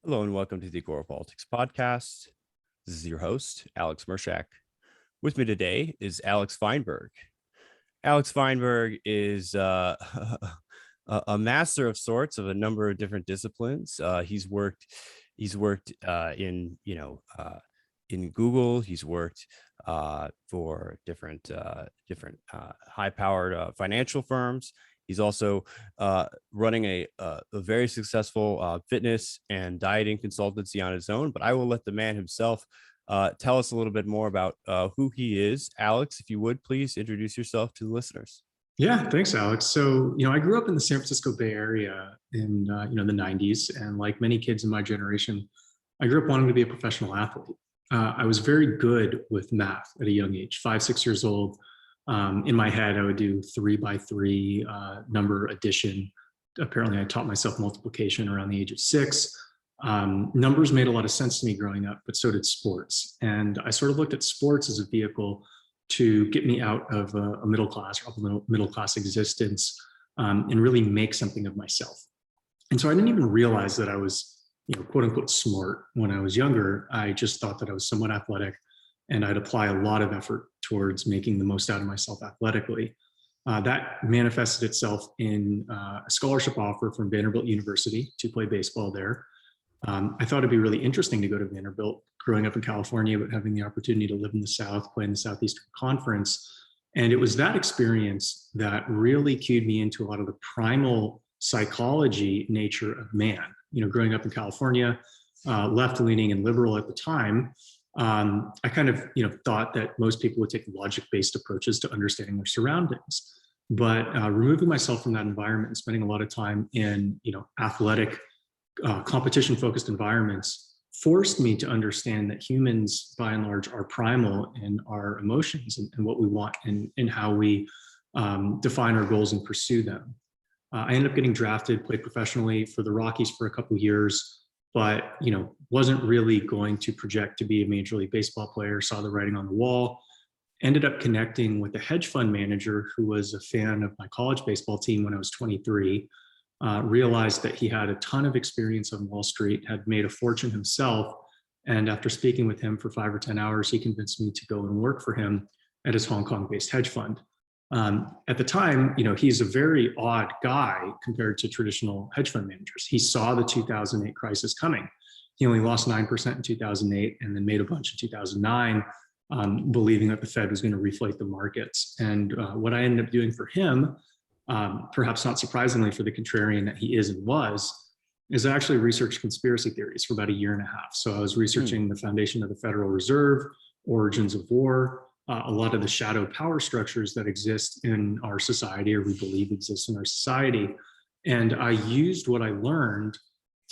Hello and welcome to the Agora Politics podcast. This is your host, Alex Mershak. With me today is Alex Feinberg. Alex Feinberg is a master of sorts of a number of different disciplines. He's worked in Google. He's worked for different high-powered financial firms. He's also running a very successful fitness and dieting consultancy on his own. But I will let the man himself tell us a little bit more about who he is. Alex, if you would, please introduce yourself to the listeners. Yeah, thanks, Alex. So, I grew up in the San Francisco Bay Area in, the 90s. And like many kids in my generation, I grew up wanting to be a professional athlete. I was very good with math at a young age, 5, 6 years old. In my head, I would do 3x3 number addition. Apparently, I taught myself multiplication around the age of 6. Numbers made a lot of sense to me growing up, but so did sports. And I sort of looked at sports as a vehicle to get me out of a middle class or upper middle class existence and really make something of myself. And so I didn't even realize that I was, quote unquote, smart when I was younger. I just thought that I was somewhat athletic, and I'd apply a lot of effort towards making the most out of myself athletically. That manifested itself in a scholarship offer from Vanderbilt University to play baseball there. I thought it'd be really interesting to go to Vanderbilt, growing up in California, but having the opportunity to live in the South, play in the Southeastern Conference. And it was that experience that really cued me into a lot of the primal psychology nature of man. Growing up in California, left-leaning and liberal at the time, I kind of, thought that most people would take logic-based approaches to understanding their surroundings. But removing myself from that environment and spending a lot of time in, athletic, competition-focused environments forced me to understand that humans, by and large, are primal in our emotions and what we want and how we define our goals and pursue them. I ended up getting drafted, played professionally for the Rockies for a couple of years, but wasn't really going to project to be a Major League Baseball player, saw the writing on the wall, ended up connecting with a hedge fund manager who was a fan of my college baseball team when I was 23, realized that he had a ton of experience on Wall Street, had made a fortune himself, and after speaking with him for 5 or 10 hours, he convinced me to go and work for him at his Hong Kong-based hedge fund. At the time, he's a very odd guy compared to traditional hedge fund managers. He saw the 2008 crisis coming. He only lost 9% in 2008 and then made a bunch in 2009, believing that the Fed was going to reflate the markets. And what I ended up doing for him, perhaps not surprisingly for the contrarian that he is and was, is I actually researched conspiracy theories for about 1.5 years. So I was researching the foundation of the Federal Reserve, origins of war, a lot of the shadow power structures that exist in our society, or we believe exist in our society. And I used what I learned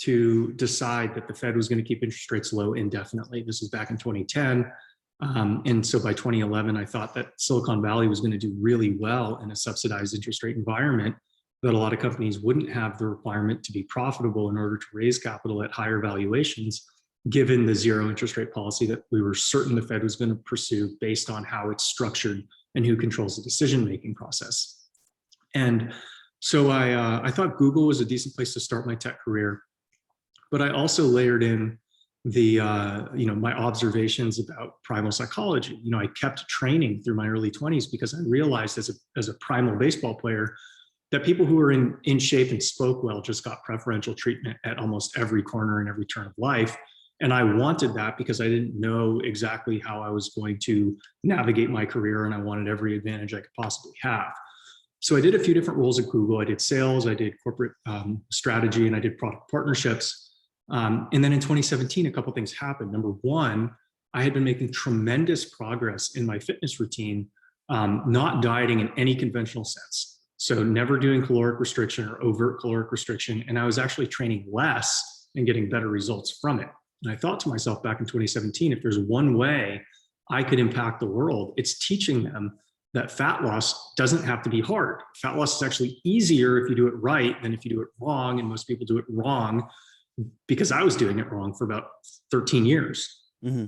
to decide that the Fed was going to keep interest rates low indefinitely. This was back in 2010. And so by 2011, I thought that Silicon Valley was going to do really well in a subsidized interest rate environment, that a lot of companies wouldn't have the requirement to be profitable in order to raise capital at higher valuations, given the zero interest rate policy that we were certain the Fed was going to pursue based on how it's structured and who controls the decision-making process. And so I thought Google was a decent place to start my tech career, but I also layered in the my observations about primal psychology. I kept training through my early 20s because I realized as a primal baseball player that people who were in shape and spoke well just got preferential treatment at almost every corner and every turn of life. And I wanted that because I didn't know exactly how I was going to navigate my career, and I wanted every advantage I could possibly have. So I did a few different roles at Google. I did sales, I did corporate strategy, and I did product partnerships. And then in 2017, a couple of things happened. Number one, I had been making tremendous progress in my fitness routine, not dieting in any conventional sense. So never doing caloric restriction or overt caloric restriction. And I was actually training less and getting better results from it. And I thought to myself back in 2017, if there's one way I could impact the world, it's teaching them that fat loss doesn't have to be hard. Fat loss is actually easier if you do it right than if you do it wrong. And most people do it wrong because I was doing it wrong for about 13 years. Mm-hmm.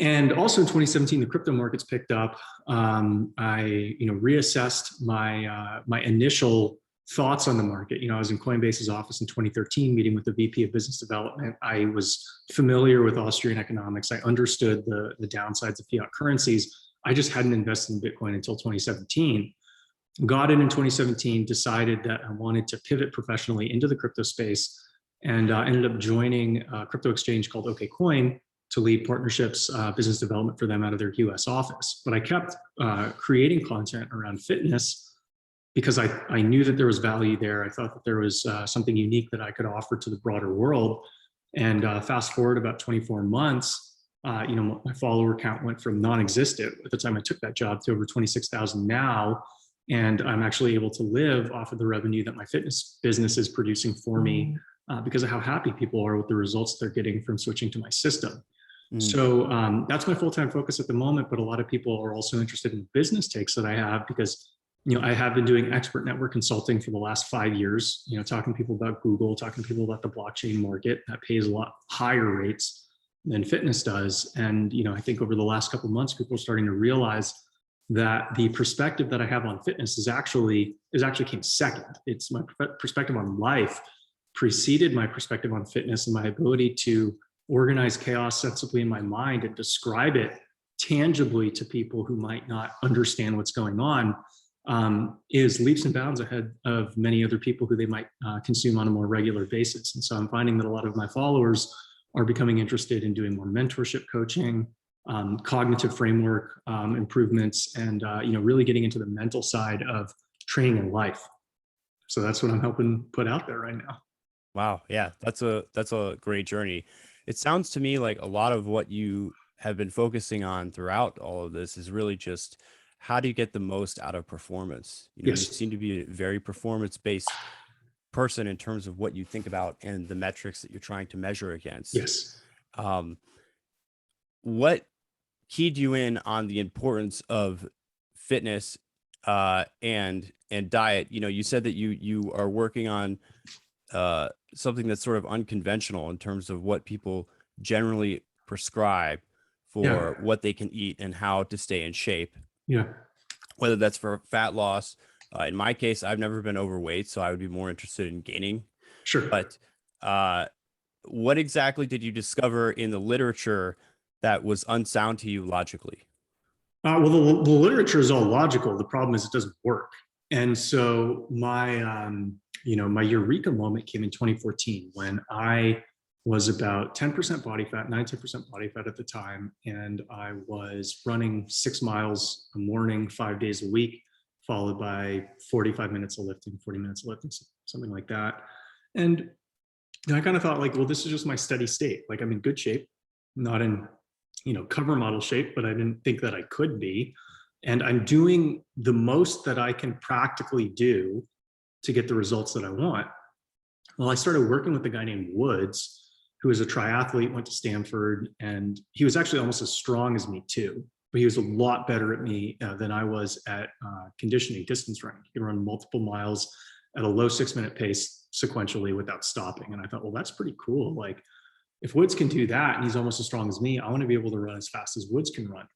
And also in 2017, the crypto markets picked up. I reassessed my initial thoughts on the market. I was in Coinbase's office in 2013, meeting with the VP of business development. I was familiar with Austrian economics. I understood the downsides of fiat currencies. I just hadn't invested in Bitcoin until 2017. Got in 2017, decided that I wanted to pivot professionally into the crypto space, and ended up joining a crypto exchange called OKCoin to lead partnerships, business development for them out of their US office. But I kept creating content around fitness because I knew that there was value there. I thought that there was something unique that I could offer to the broader world. And fast forward about 24 months, my follower count went from non-existent at the time I took that job to over 26,000 now. And I'm actually able to live off of the revenue that my fitness business is producing for me because of how happy people are with the results they're getting from switching to my system. So that's my full-time focus at the moment. But a lot of people are also interested in business takes that I have because I have been doing expert network consulting for the last 5 years, talking to people about Google, talking to people about the blockchain market that pays a lot higher rates than fitness does. And, I think over the last couple of months, people are starting to realize that the perspective that I have on fitness is actually came second. It's my perspective on life preceded my perspective on fitness, and my ability to organize chaos sensibly in my mind and describe it tangibly to people who might not understand what's going on is leaps and bounds ahead of many other people who they might consume on a more regular basis. And so I'm finding that a lot of my followers are becoming interested in doing more mentorship coaching, cognitive framework improvements, and really getting into the mental side of training in life. So that's what I'm helping put out there right now. Wow. Yeah, that's a great journey. It sounds to me like a lot of what you have been focusing on throughout all of this is really just how do you get the most out of performance? You Yes. seem to be a very performance-based person in terms of what you think about and the metrics that you're trying to measure against. Yes. What keyed you in on the importance of fitness and diet? You said that you are working on something that's sort of unconventional in terms of what people generally prescribe for what they can eat and how to stay in shape. Yeah. Whether that's for fat loss. In my case, I've never been overweight, so I would be more interested in gaining. Sure. But what exactly did you discover in the literature that was unsound to you logically? Well, the literature is all logical. The problem is it doesn't work. And so my eureka moment came in 2014 when I was about 10% body fat, 10% body fat at the time. And I was running 6 miles a morning, 5 days a week, followed by 45 minutes of lifting, 40 minutes of lifting, something like that. And I kind of thought well, this is just my steady state. I'm in good shape, not in, cover model shape, but I didn't think that I could be. And I'm doing the most that I can practically do to get the results that I want. Well, I started working with a guy named Woods, who is a triathlete, went to Stanford, and he was actually almost as strong as me too, but he was a lot better at me than I was at conditioning, distance running. He could run multiple miles at a low 6-minute pace sequentially without stopping. And I thought, well, that's pretty cool. If Woods can do that and he's almost as strong as me, I want to be able to run as fast as Woods can run.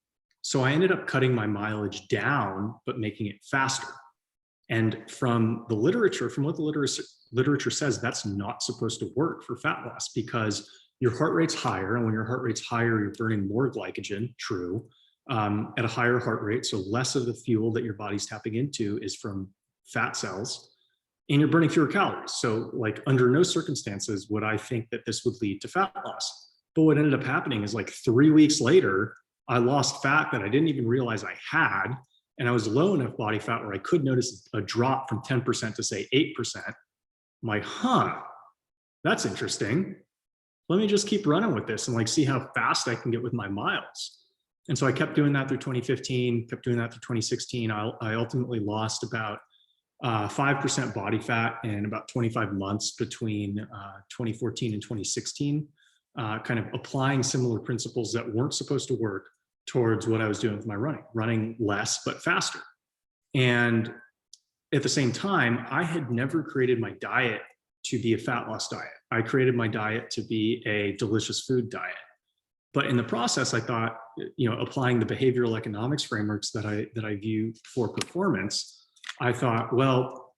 So I ended up cutting my mileage down, but making it faster. And from the literature, from what the literature says, that's not supposed to work for fat loss because your heart rate's higher. And when your heart rate's higher, you're burning more glycogen, true, at a higher heart rate. So less of the fuel that your body's tapping into is from fat cells, and you're burning fewer calories. So under no circumstances would I think that this would lead to fat loss. But what ended up happening is 3 weeks later, I lost fat that I didn't even realize I had. And I was low enough body fat where I could notice a drop from 10% to say 8%. I'm that's interesting. Let me just keep running with this and see how fast I can get with my miles. And so I kept doing that through 2015, kept doing that through 2016. I ultimately lost about 5% body fat in about 25 months between 2014 and 2016, kind of applying similar principles that weren't supposed to work towards what I was doing with my running less, but faster. And at the same time, I had never created my diet to be a fat loss diet. I created my diet to be a delicious food diet. But in the process, I thought, applying the behavioral economics frameworks that I view for performance, I thought, well,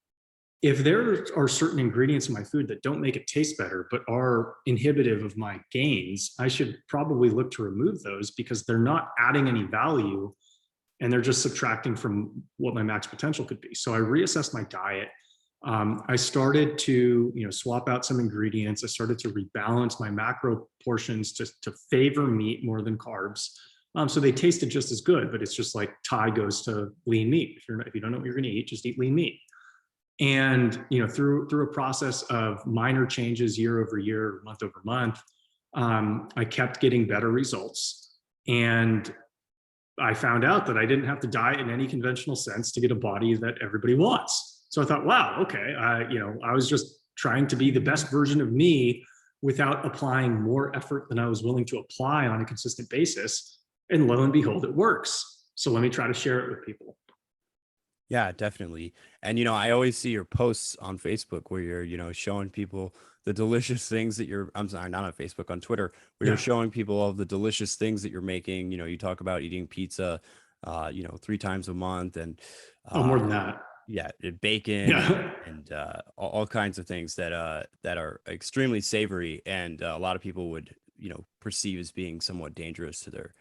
if there are certain ingredients in my food that don't make it taste better, but are inhibitive of my gains, I should probably look to remove those because they're not adding any value and they're just subtracting from what my max potential could be. So I reassessed my diet. I started to, swap out some ingredients. I started to rebalance my macro portions to favor meat more than carbs. So they tasted just as good, but it's just like Thai goes to lean meat. If you don't know what you're going to eat, just eat lean meat. And through a process of minor changes year over year, month over month, I kept getting better results. And I found out that I didn't have to diet in any conventional sense to get a body that everybody wants. So I thought, wow, okay, I was just trying to be the best version of me without applying more effort than I was willing to apply on a consistent basis. And lo and behold, it works. So let me try to share it with people. Yeah, definitely. And, I always see your posts on Facebook where you're, showing people the delicious things that I'm sorry, not on Facebook, on Twitter, where you're showing people all the delicious things that you're making. You talk about eating pizza, 3 times a month and, More than that. Yeah, bacon and all kinds of things that are extremely savory. And a lot of people would, perceive as being somewhat dangerous to their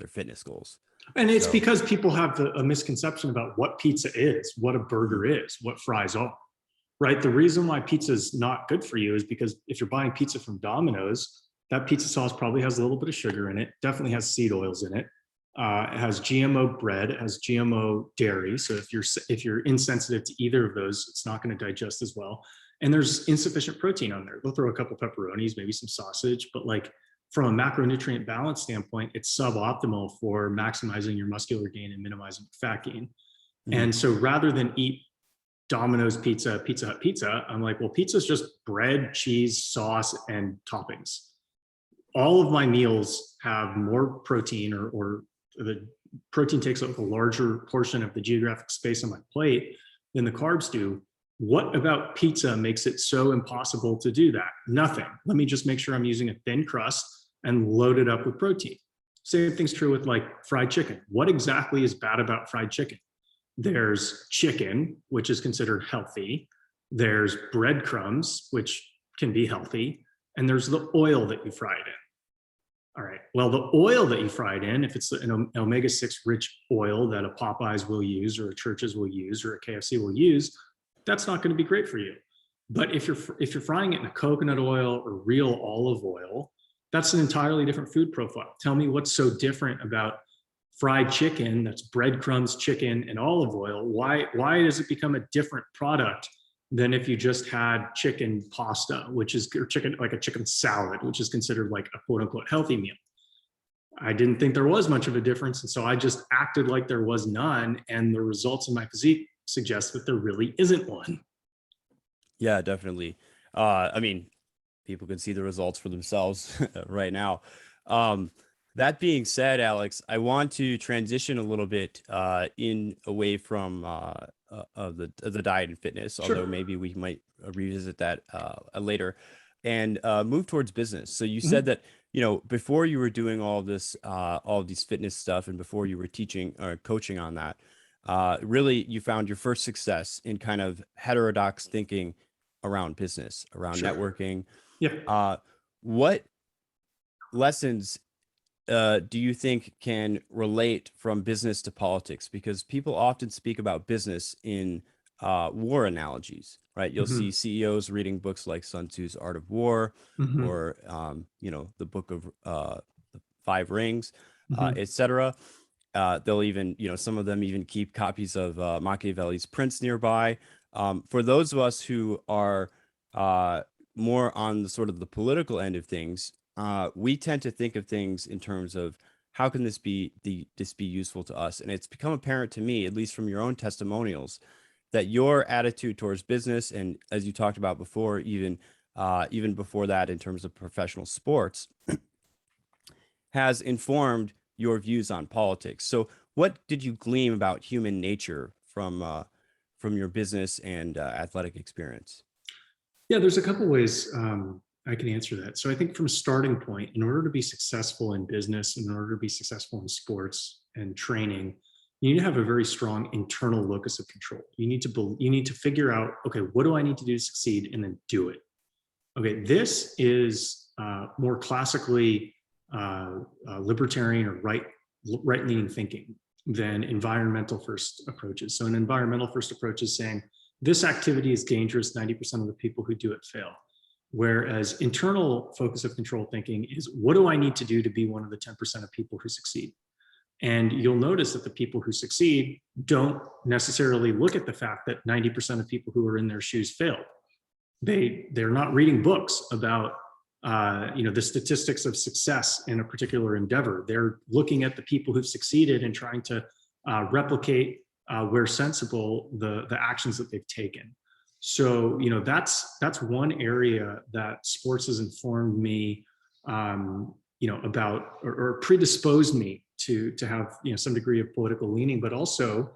fitness goals. And it's because people have a misconception about what pizza is, what a burger is, what fries are, right? The reason why pizza is not good for you is because if you're buying pizza from Domino's, that pizza sauce probably has a little bit of sugar in it, definitely has seed oils in it. It has GMO bread, it has GMO dairy. So if you're insensitive to either of those, it's not going to digest as well. And there's insufficient protein on there. They'll throw a couple pepperonis, maybe some sausage, but like, from a macronutrient balance standpoint, it's suboptimal for maximizing your muscular gain and minimizing fat gain. Mm-hmm. And so rather than eat Domino's pizza, Pizza Hut pizza, I'm like, well, pizza is just bread, cheese, sauce, and toppings. All of my meals have more protein or the protein takes up a larger portion of the geographic space on my plate than the carbs do. What about pizza makes it so impossible to do that? Nothing. Let me just make sure I'm using a thin crust and load it up with protein. Same thing's true with like fried chicken. What exactly is bad about fried chicken? There's chicken, which is considered healthy. There's breadcrumbs, which can be healthy. And there's the oil that you fry it in. All right, well, the oil that you fry it in, if it's an omega-6 rich oil that a Popeyes will use or a Church's will use or a KFC will use, that's not going to be great for you. But if you're frying it in a coconut oil or real olive oil, that's an entirely different food profile. Tell me what's so different about fried chicken, that's breadcrumbs, chicken, and olive oil. Why does it become a different product than if you just had chicken pasta, or chicken, like a chicken salad, which is considered like a quote unquote healthy meal? I didn't think there was much of a difference. And so I just acted like there was none. And the results in my physique suggest that there really isn't one. Yeah, definitely. People can see the results for themselves right now. That being said, Alex, I want to transition a little bit away from the diet and fitness, although maybe we might revisit that later, and move towards business. So you said that, before you were doing all of these fitness stuff and before you were teaching or coaching on that, really you found your first success in kind of heterodox thinking around business, around networking. Yeah. What lessons do you think can relate from business to politics? Because people often speak about business in war analogies, right? You'll see CEOs reading books like Sun Tzu's Art of War, or the book of the Five Rings, etc. They'll even, some of them even keep copies of Machiavelli's Prince nearby. For those of us who are more on the sort of the political end of things, we tend to think of things in terms of how can this be useful to us? And it's become apparent to me, at least from your own testimonials, that your attitude towards business, and as you talked about before, even before that, in terms of professional sports, has informed your views on politics. So what did you glean about human nature from your business and athletic experience? Yeah, there's a couple ways I can answer that. So I think from a starting point, in order to be successful in business, in order to be successful in sports and training, you need to have a very strong internal locus of control. You need to figure out, okay, what do I need to do to succeed, and then do it. Okay, this is more classically libertarian or right-leaning thinking than environmental first approaches. So an environmental first approach is saying this activity is dangerous, 90% of the people who do it fail. Whereas internal focus of control thinking is, what do I need to do to be one of the 10% of people who succeed? And you'll notice that the people who succeed don't necessarily look at the fact that 90% of people who are in their shoes failed. They're not reading books about the statistics of success in a particular endeavor. They're looking at the people who've succeeded and trying to replicate, where sensible, the actions that they've taken. So that's one area that sports has informed me about, or predisposed me to have some degree of political leaning, but also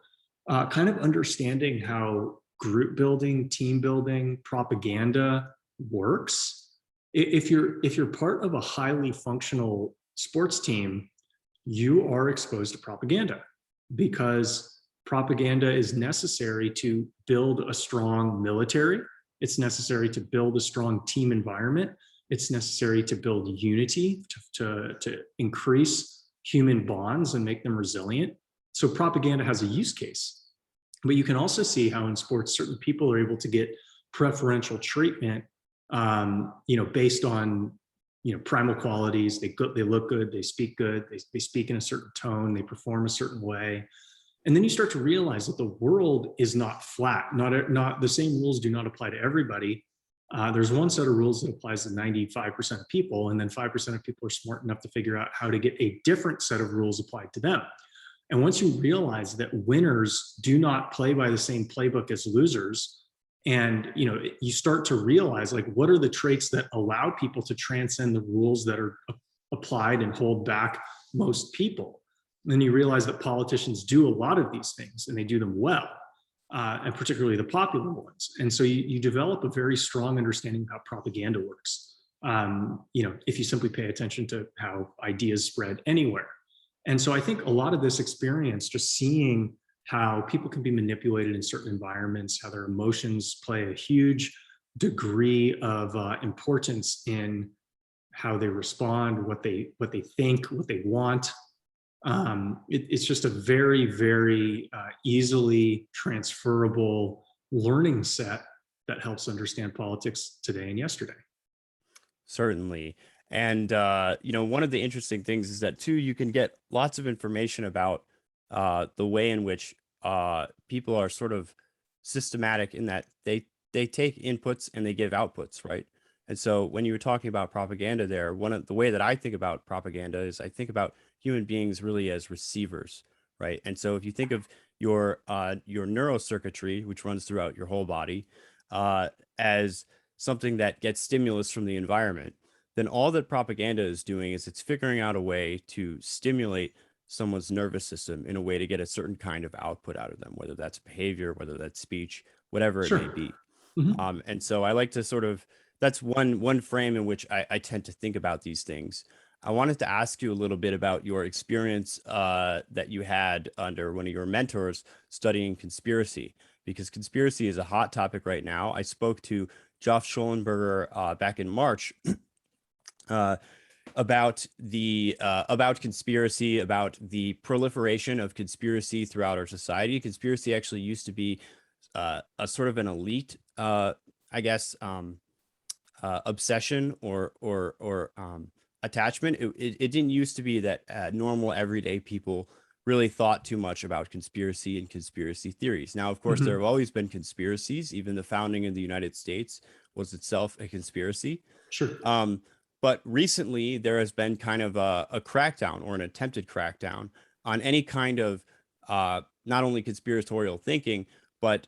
kind of understanding how group building, team building, propaganda works. If you're part of a highly functional sports team, you are exposed to propaganda, because propaganda is necessary to build a strong military. It's necessary to build a strong team environment. It's necessary to build unity, to increase human bonds and make them resilient. So propaganda has a use case. But you can also see how in sports, certain people are able to get preferential treatment, based on, primal qualities. They look good, they speak good, they speak in a certain tone, they perform a certain way. And then you start to realize that the world is not flat. Not the same rules do not apply to everybody. There's one set of rules that applies to 95% of people, and then 5% of people are smart enough to figure out how to get a different set of rules applied to them. And once you realize that winners do not play by the same playbook as losers, and you start to realize, like, what are the traits that allow people to transcend the rules that are applied and hold back most people, then you realize that politicians do a lot of these things, and they do them well, and particularly the popular ones. And so you develop a very strong understanding of how propaganda works, if you simply pay attention to how ideas spread anywhere. And so I think a lot of this experience, just seeing how people can be manipulated in certain environments, how their emotions play a huge degree of importance in how they respond, what they think, what they want. It's just a very, very easily transferable learning set that helps understand politics today and yesterday. Certainly. And, one of the interesting things is that, too, you can get lots of information about the way in which people are sort of systematic in that they take inputs and they give outputs, right? And so when you were talking about propaganda there, one of the way that I think about propaganda is I think about human beings really as receivers, right? And so if you think of your neurocircuitry, which runs throughout your whole body, as something that gets stimulus from the environment, then all that propaganda is doing is it's figuring out a way to stimulate someone's nervous system in a way to get a certain kind of output out of them, whether that's behavior, whether that's speech, whatever it may be. Mm-hmm. And so I like to sort of, that's one frame in which I tend to think about these things. I wanted to ask you a little bit about your experience that you had under one of your mentors studying conspiracy, because conspiracy is a hot topic right now. I spoke to Joff Schollenberger back in March about conspiracy, about the proliferation of conspiracy throughout our society. Conspiracy actually used to be a sort of an elite, obsession or attachment. It didn't used to be that normal everyday people really thought too much about conspiracy and conspiracy theories. Now, of course, there have always been conspiracies. Even the founding of the United States was itself a conspiracy. Sure. But recently, there has been kind of a crackdown, or an attempted crackdown, on any kind of not only conspiratorial thinking, but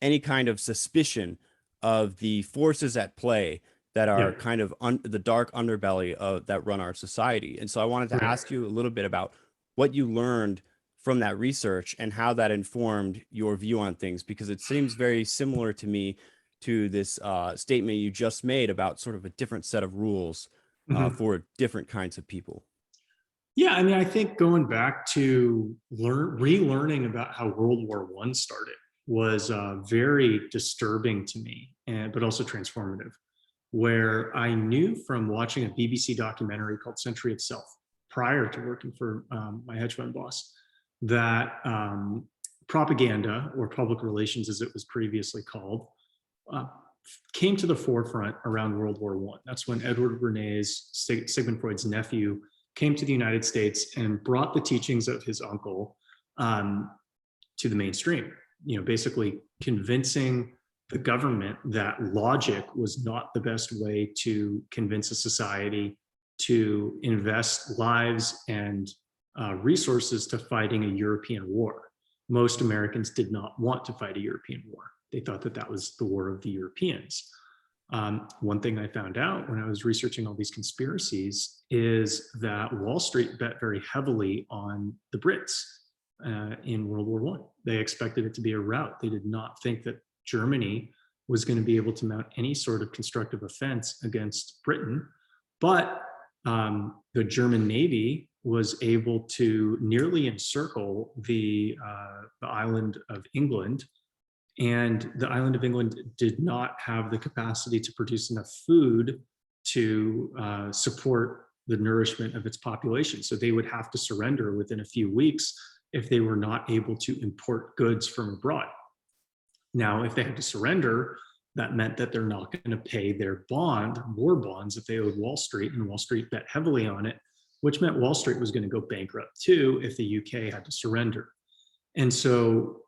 any kind of suspicion of the forces at play that are kind of the dark underbelly of that run our society. And so I wanted to ask you a little bit about what you learned from that research and how that informed your view on things, because it seems very similar to me to this statement you just made about sort of a different set of rules for different kinds of people. Yeah, I mean, I think going back to relearning about how World War I started was very disturbing to me, and but also transformative. Where I knew from watching a BBC documentary called Century Itself prior to working for my hedge fund boss that propaganda, or public relations as it was previously called, uh, came to the forefront around World War I. That's when Edward Bernays, Sigmund Freud's nephew, came to the United States and brought the teachings of his uncle um, to the mainstream. You know, basically convincing the government that logic was not the best way to convince a society to invest lives and resources to fighting a European war. Most Americans did not want to fight a European war. They thought that that was the war of the Europeans. One thing I found out when I was researching all these conspiracies is that Wall Street bet very heavily on the Brits in World War I. They expected it to be a rout. They did not think that Germany was going to be able to mount any sort of constructive offense against Britain. But the German Navy was able to nearly encircle the island of England. And the island of England did not have the capacity to produce enough food to support the nourishment of its population. So they would have to surrender within a few weeks if they were not able to import goods from abroad. Now, if they had to surrender, that meant that they're not going to pay their war bonds that they owed Wall Street, and Wall Street bet heavily on it, which meant Wall Street was going to go bankrupt too if the UK had to surrender. And so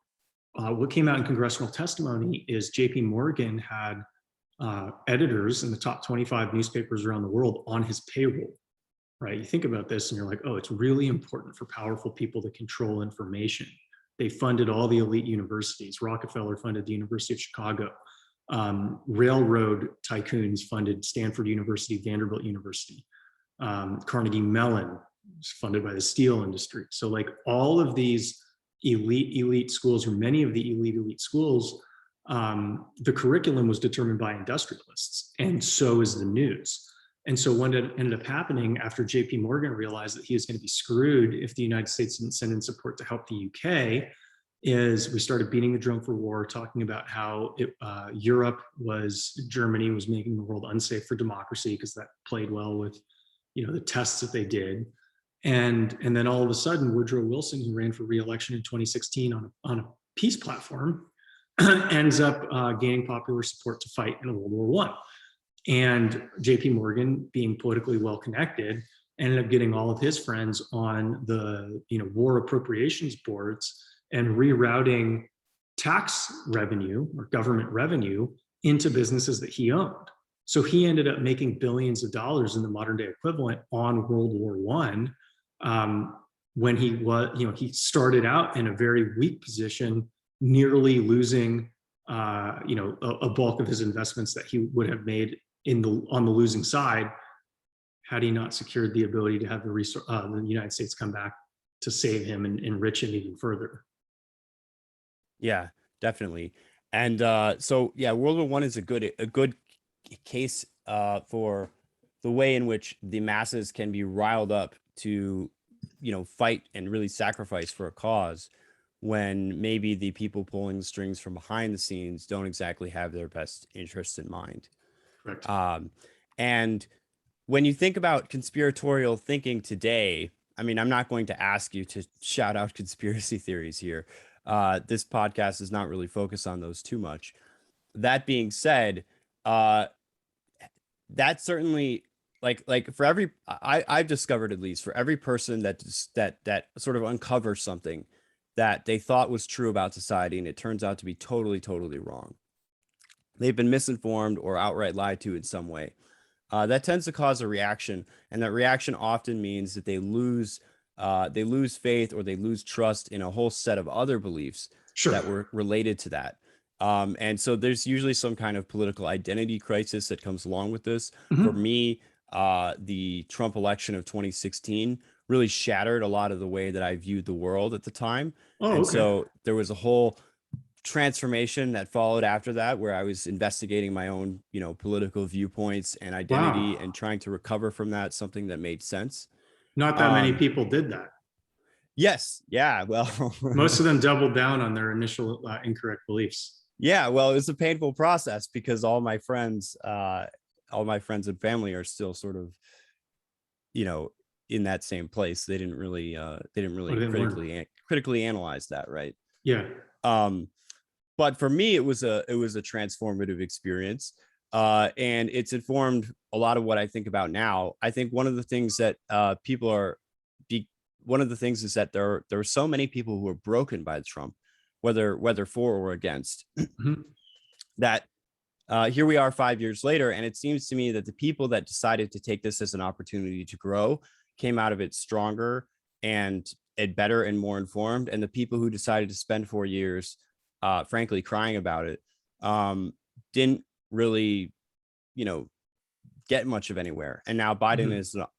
what came out in congressional testimony is JP Morgan had editors in the top 25 newspapers around the world on his payroll, right? You think about this and you're like, oh, it's really important for powerful people to control information. They funded all the elite universities. Rockefeller funded the University of Chicago. Railroad tycoons funded Stanford University, Vanderbilt University. Carnegie Mellon was funded by the steel industry. So like all of these elite schools, or many of the elite schools, the curriculum was determined by industrialists, and so is the news. And so what ended up happening after JP Morgan realized that he was going to be screwed if the United States didn't send in support to help the UK, is we started beating the drum for war, talking about how Germany was making the world unsafe for democracy, because that played well with, you know, the tests that they did. And then all of a sudden, Woodrow Wilson, who ran for re-election in 2016 on a peace platform, ends up gaining popular support to fight in World War I. And JP Morgan, being politically well connected, ended up getting all of his friends on the war appropriations boards and rerouting tax revenue or government revenue into businesses that he owned. So he ended up making billions of dollars in the modern day equivalent on World War I, when he started out in a very weak position, nearly losing a bulk of his investments that he would have made on the losing side, had he not secured the ability to have the United States come back to save him and enrich him even further. Yeah, definitely. And so yeah, World War I is a good case for the way in which the masses can be riled up to, fight and really sacrifice for a cause, when maybe the people pulling the strings from behind the scenes don't exactly have their best interests in mind. Correct. And when you think about conspiratorial thinking today, I mean, I'm not going to ask you to shout out conspiracy theories here. This podcast is not really focused on those too much. That being said, that certainly, like for every, I've discovered, at least for every person that sort of uncovers something that they thought was true about society, and it turns out to be totally, totally wrong. They've been misinformed or outright lied to in some way. That tends to cause a reaction, and that reaction often means that they lose faith, or they lose trust in a whole set of other beliefs that were related to that. And so there's usually some kind of political identity crisis that comes along with this. Mm-hmm. For me, the Trump election of 2016 really shattered a lot of the way that I viewed the world at the time. So there was a whole transformation that followed after that, where I was investigating my own, political viewpoints and identity, and trying to recover from that something that made sense. Not that many people did that. Yes. Yeah. Well, Most of them doubled down on their initial incorrect beliefs. yeah. Well, it was a painful process because all my friends and family are still sort of, in that same place. They didn't really critically analyze that. Right. Yeah. But for me, it was a transformative experience. And it's informed a lot of what I think about now. I think one of the things that one of the things is that there are so many people who are broken by Trump, whether for or against, Mm-hmm. that here we are 5 years later, and it seems to me that the people that decided to take this as an opportunity to grow came out of it stronger and better and more informed, and the people who decided to spend 4 years, frankly, crying about it, didn't really, get much of anywhere. And now Biden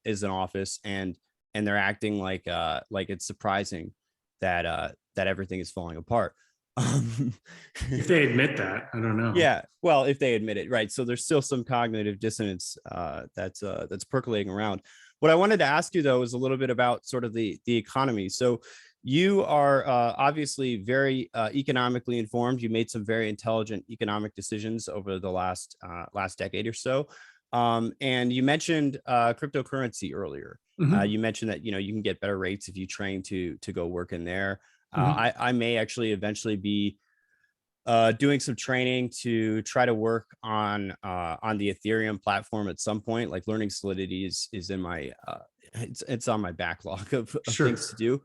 is in office, and they're acting like it's surprising that everything is falling apart. If they admit that, I don't know. Yeah, well, if they admit it, right? So there's still some cognitive dissonance that's percolating around. What I wanted to ask you, though, is a little bit about sort of the economy. So you are obviously very economically informed. You made some very intelligent economic decisions over the last decade or so. And you mentioned cryptocurrency earlier. Mm-hmm. You mentioned that you can get better rates if you train to go work in there. Mm-hmm. I may actually eventually be doing some training to try to work on the Ethereum platform at some point. Like learning Solidity is in my it's on my backlog of Sure. things to do.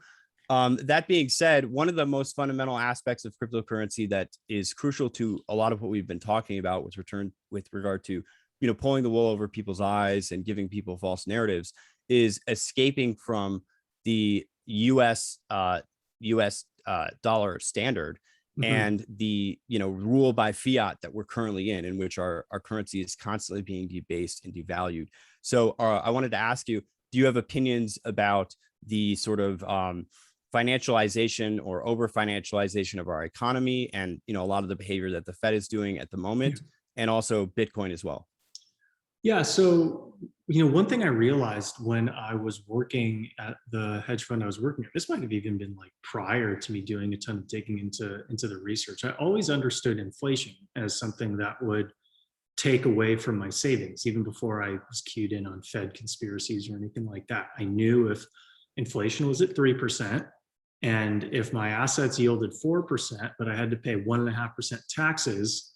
That being said, one of the most fundamental aspects of cryptocurrency that is crucial to a lot of what we've been talking about with regard to pulling the wool over people's eyes and giving people false narratives is escaping from the US dollar standard. Mm-hmm. And the rule by fiat that we're currently in which our currency is constantly being debased and devalued. So I wanted to ask you, do you have opinions about the sort of financialization or over financialization of our economy, and a lot of the behavior that the Fed is doing at the moment, and also Bitcoin as well? Yeah. So, one thing I realized when I was working at the hedge fund I was working at, this might have even been like prior to me doing a ton of digging into the research. I always understood inflation as something that would take away from my savings, even before I was cued in on Fed conspiracies or anything like that. I knew if inflation was at 3%, and if my assets yielded 4%, but I had to pay 1.5% taxes,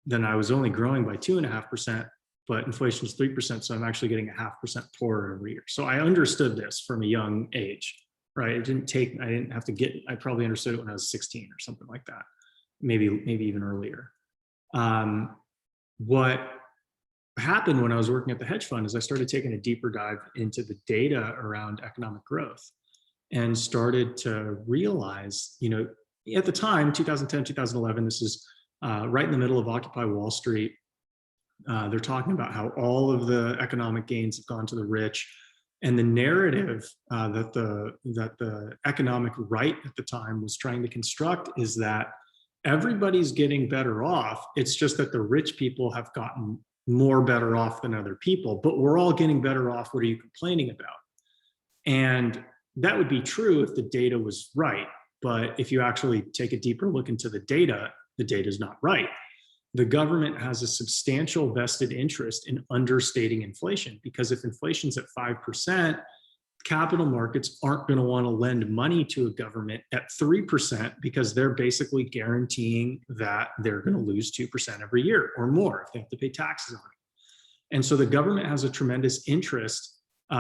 then I was only growing by 2.5%. But inflation is 3%, so I'm actually getting 0.5% poorer every year. So I understood this from a young age, right? I didn't have to I probably understood it when I was 16 or something like that, maybe even earlier. What happened when I was working at the hedge fund is I started taking a deeper dive into the data around economic growth, and started to realize, at the time, 2010, 2011, this is right in the middle of Occupy Wall Street. They're talking about how all of the economic gains have gone to the rich, and the narrative that the economic right at the time was trying to construct is that everybody's getting better off. It's just that the rich people have gotten more better off than other people, but we're all getting better off. What are you complaining about? And that would be true if the data was right. But if you actually take a deeper look into the data is not right. The government has a substantial vested interest in understating inflation, because if inflation's at 5%, capital markets aren't going to want to lend money to a government at 3%, because they're basically guaranteeing that they're going to lose 2% every year or more if they have to pay taxes on it. And so the government has a tremendous interest,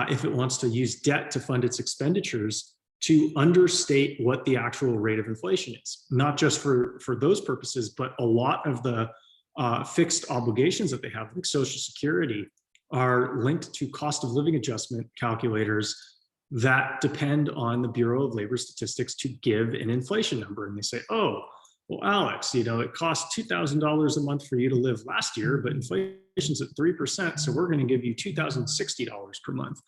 if it wants to use debt to fund its expenditures, to understate what the actual rate of inflation is, not just for those purposes, but a lot of the fixed obligations that they have, like Social Security, are linked to cost of living adjustment calculators that depend on the Bureau of Labor Statistics to give an inflation number. And they say, oh, well, Alex, it cost $2,000 a month for you to live last year, but inflation's at 3%, so we're going to give you $2,060 per month.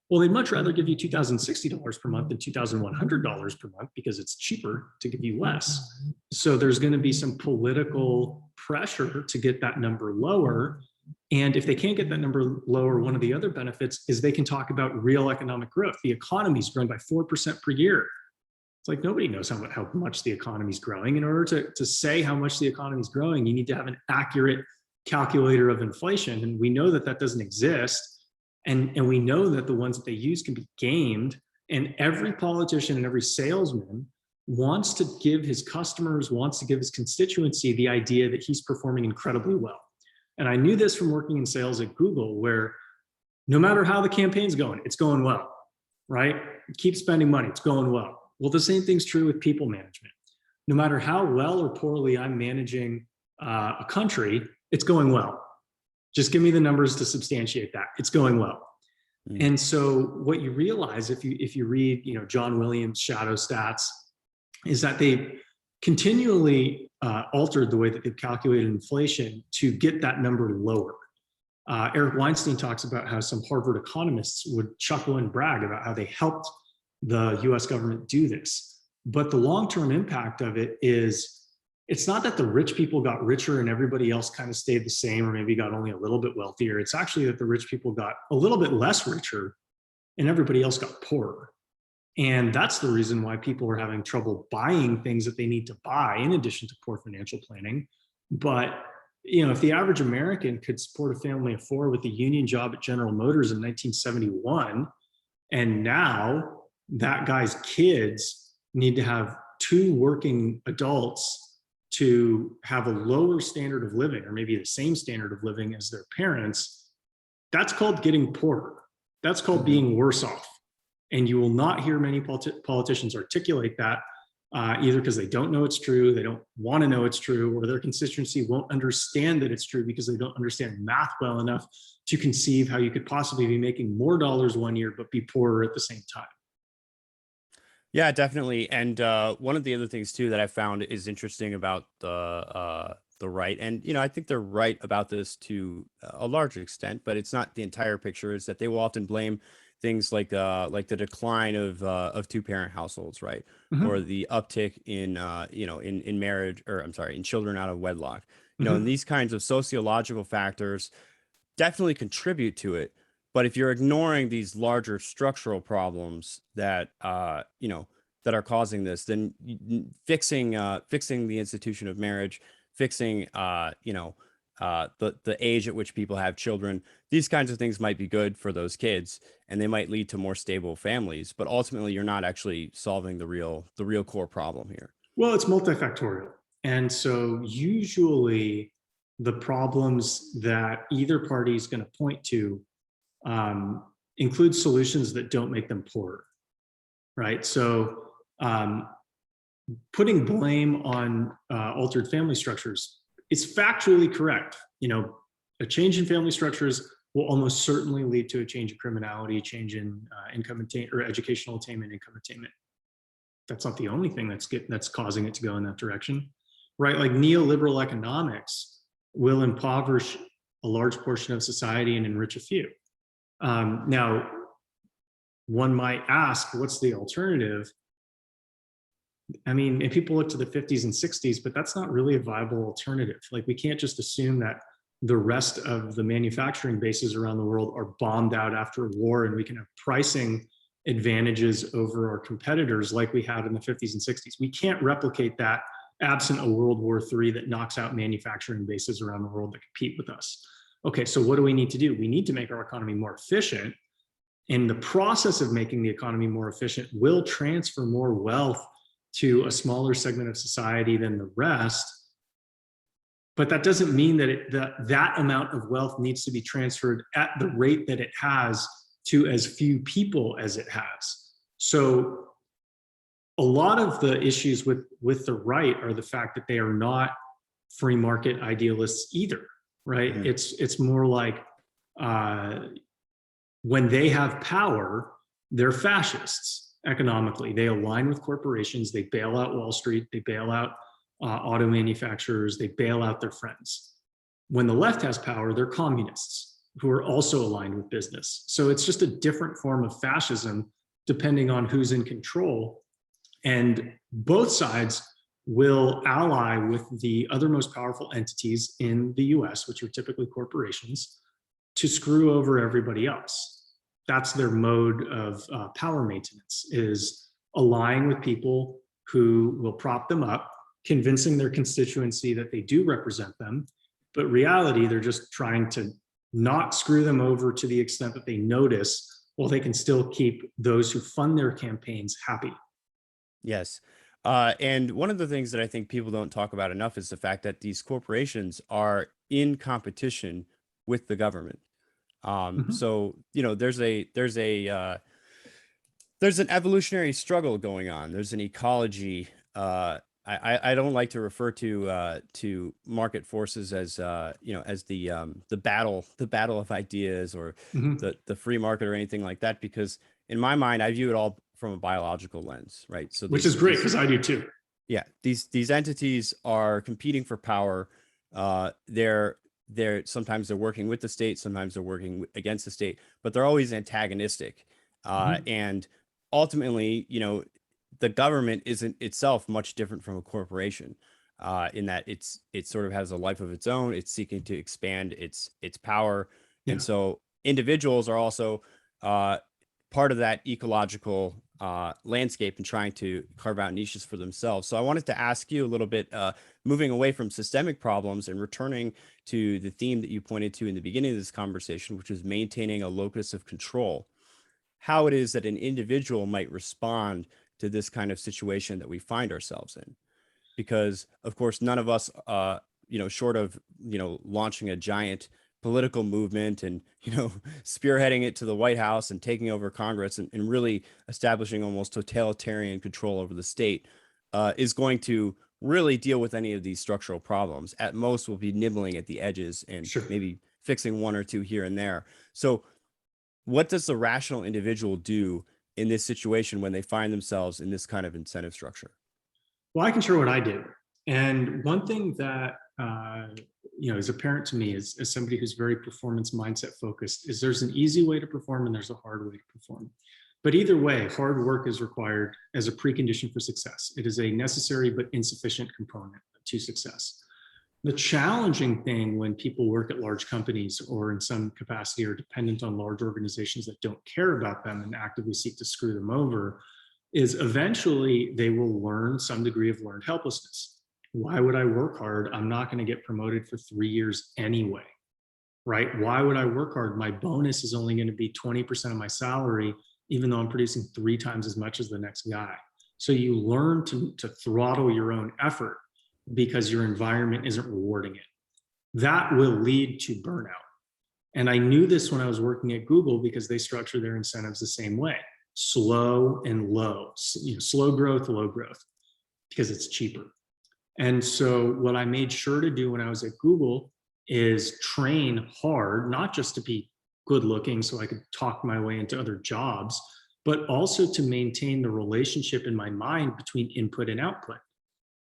Well, they'd much rather give you $2,060 per month than $2,100 per month, because it's cheaper to give you less. So there's going to be some political pressure to get that number lower. And if they can't get that number lower, one of the other benefits is they can talk about real economic growth. The economy's grown by 4% per year. It's like nobody knows how much the economy's growing. In order to say how much the economy's growing, you need to have an accurate calculator of inflation. And we know that that doesn't exist. And we know that the ones that they use can be gamed. And every politician and every salesman wants to give his customers, wants to give his constituency the idea that he's performing incredibly well. And I knew this from working in sales at Google, where no matter how the campaign's going, it's going well, right? Keep spending money, it's going well. Well, the same thing's true with people management. No matter how well or poorly I'm managing a country, it's going well. Just give me the numbers to substantiate that. It's going well. And so what you realize if you read, John Williams' shadow stats, is that they continually altered the way that they've calculated inflation to get that number lower. Eric Weinstein talks about how some Harvard economists would chuckle and brag about how they helped the US government do this. But the long-term impact of it is, it's not that the rich people got richer and everybody else kind of stayed the same or maybe got only a little bit wealthier. It's actually that the rich people got a little bit less richer and everybody else got poorer. And that's the reason why people are having trouble buying things that they need to buy, in addition to poor financial planning. But if the average American could support a family of four with a union job at General Motors in 1971, and now that guy's kids need to have two working adults to have a lower standard of living, or maybe the same standard of living as their parents, that's called getting poorer. That's called being worse off. And you will not hear many politicians articulate that, either because they don't know it's true, they don't want to know it's true, or their constituency won't understand that it's true because they don't understand math well enough to conceive how you could possibly be making more dollars one year but be poorer at the same time. Yeah, definitely. And one of the other things too that I found is interesting about the right, and I think they're right about this to a large extent, but it's not the entire picture, is that they will often blame things like the decline of two-parent households, right? Or the uptick in in marriage, or I'm sorry, in children out of wedlock. And these kinds of sociological factors definitely contribute to it. But if you're ignoring these larger structural problems that that are causing this, then fixing the institution of marriage, fixing the age at which people have children, these kinds of things might be good for those kids, and they might lead to more stable families. But ultimately, you're not actually solving the real core problem here. Well, it's multifactorial, and so usually the problems that either party is going to point to include solutions that don't make them poorer, right? So putting blame on altered family structures, it's factually correct. A change in family structures will almost certainly lead to a change in criminality, change in income attainment or educational attainment, income attainment. That's not the only thing that's causing it to go in that direction, right? Like neoliberal economics will impoverish a large portion of society and enrich a few. Now, one might ask, what's the alternative? I mean, and people look to the 50s and 60s, but that's not really a viable alternative. Like, we can't just assume that the rest of the manufacturing bases around the world are bombed out after a war and we can have pricing advantages over our competitors like we had in the 50s and 60s. We can't replicate that absent a World War III that knocks out manufacturing bases around the world that compete with us. Okay, so what do we need to do? We need to make our economy more efficient. And the process of making the economy more efficient will transfer more wealth to a smaller segment of society than the rest. But that doesn't mean that that amount of wealth needs to be transferred at the rate that it has to as few people as it has. So a lot of the issues with the right are the fact that they are not free market idealists either, right? Mm-hmm. It's more like when they have power, they're fascists economically. They align with corporations, they bail out Wall Street, they bail out auto manufacturers, they bail out their friends. When the left has power, they're communists who are also aligned with business. So it's just a different form of fascism depending on who's in control. And both sides will ally with the other most powerful entities in the US, which are typically corporations, to screw over everybody else. That's their mode of power maintenance, is allying with people who will prop them up, convincing their constituency that they do represent them. But reality, they're just trying to not screw them over to the extent that they notice, while they can still keep those who fund their campaigns happy. Yes. And one of the things that I think people don't talk about enough is the fact that these corporations are in competition with the government. Mhm. So, there's an evolutionary struggle going on. There's an ecology. I don't like to refer to market forces as as the battle of ideas, or Mhm. the free market or anything like that, because in my mind I view it all from a biological lens, right? So Which is great, because I do too. yeah, these entities are competing for power. They're sometimes they're working with the state, sometimes they're working against the state, but they're always antagonistic. Mhm. And ultimately, the government isn't itself much different from a corporation, in that it sort of has a life of its own. It's seeking to expand its power, and Yeah. so individuals are also uh, part of that ecological landscape and trying to carve out niches for themselves. So I wanted to ask you a little bit, moving away from systemic problems and returning to the theme that you pointed to in the beginning of this conversation, which is maintaining a locus of control, how it is that an individual might respond to this kind of situation that we find ourselves in. Because of course, none of us, short of, launching a giant political movement and, spearheading it to the White House and taking over Congress, and really establishing almost totalitarian control over the state, is going to really deal with any of these structural problems. At most, we'll be nibbling at the edges and Sure. maybe fixing one or two here and there. So what does the rational individual do in this situation when they find themselves in this kind of incentive structure? Well, I can share what I did. And one thing that is apparent to me, as somebody who's very performance mindset focused, is there's an easy way to perform and there's a hard way to perform. But either way, hard work is required as a precondition for success. It is a necessary but insufficient component to success. The challenging thing when people work at large companies, or in some capacity are dependent on large organizations that don't care about them and actively seek to screw them over, is eventually they will learn some degree of learned helplessness. Why would I work hard? I'm not going to get promoted for 3 years anyway, right? Why would I work hard? My bonus is only going to be 20% of my salary, even though I'm producing 3 times as much as the next guy. So you learn to throttle your own effort because your environment isn't rewarding it. That will lead to burnout. And I knew this when I was working at Google, because they structure their incentives the same way: slow and low, slow growth, low growth, because it's cheaper. And so what I made sure to do when I was at Google is train hard, not just to be good looking so I could talk my way into other jobs, but also to maintain the relationship in my mind between input and output.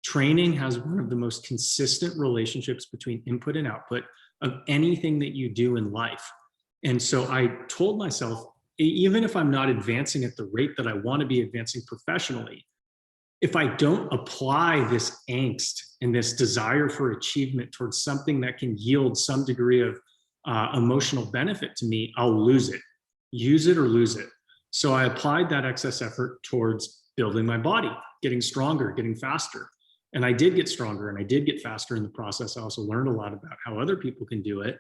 Training has one of the most consistent relationships between input and output of anything that you do in life. And so I told myself, even if I'm not advancing at the rate that I want to be advancing professionally, if I don't apply this angst and this desire for achievement towards something that can yield some degree of emotional benefit to me, I'll lose it. Use it or lose it. So I applied that excess effort towards building my body, getting stronger, getting faster. And I did get stronger and I did get faster in the process. I also learned a lot about how other people can do it.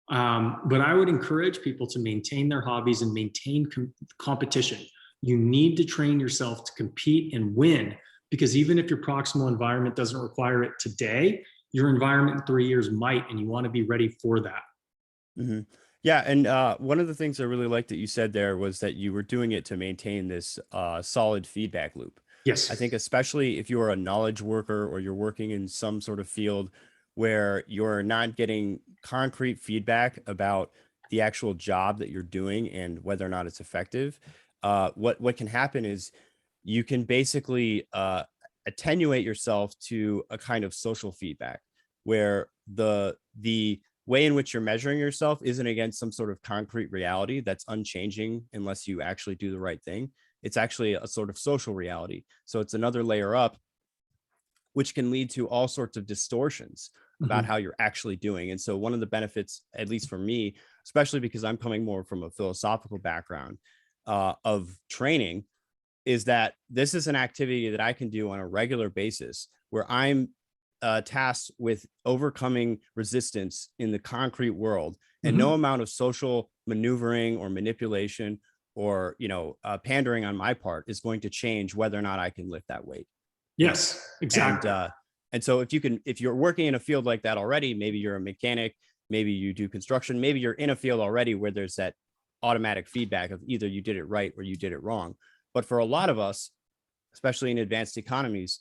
But I would encourage people to maintain their hobbies and maintain competition. You need to train yourself to compete and win, because even if your proximal environment doesn't require it today, your environment in 3 years might, and you want to be ready for that. Mm-hmm. Yeah, and one of the things I really liked that you said there was that you were doing it to maintain this solid feedback loop. I Yes. think especially if you are a knowledge worker or you're working in some sort of field where you're not getting concrete feedback about the actual job that you're doing and whether or not it's effective, what can happen is you can basically attenuate yourself to a kind of social feedback where the way in which you're measuring yourself isn't against some sort of concrete reality that's unchanging unless you actually do the right thing. It's actually a sort of social reality. So it's another layer up which can lead to all sorts of distortions about Mhm. how you're actually doing. And so one of the benefits, at least for me, especially because I'm coming more from a philosophical background of training, is that this is an activity that I can do on a regular basis where I'm tasked with overcoming resistance in the concrete world, and no Mhm. amount of social maneuvering or manipulation or pandering on my part is going to change whether or not I can lift that weight. Yes, And exactly. and so if you're working in a field like that already, maybe you're a mechanic, maybe you do construction, maybe you're in a field already where there's that automatic feedback of either you did it right or you did it wrong. But for a lot of us, especially in advanced economies,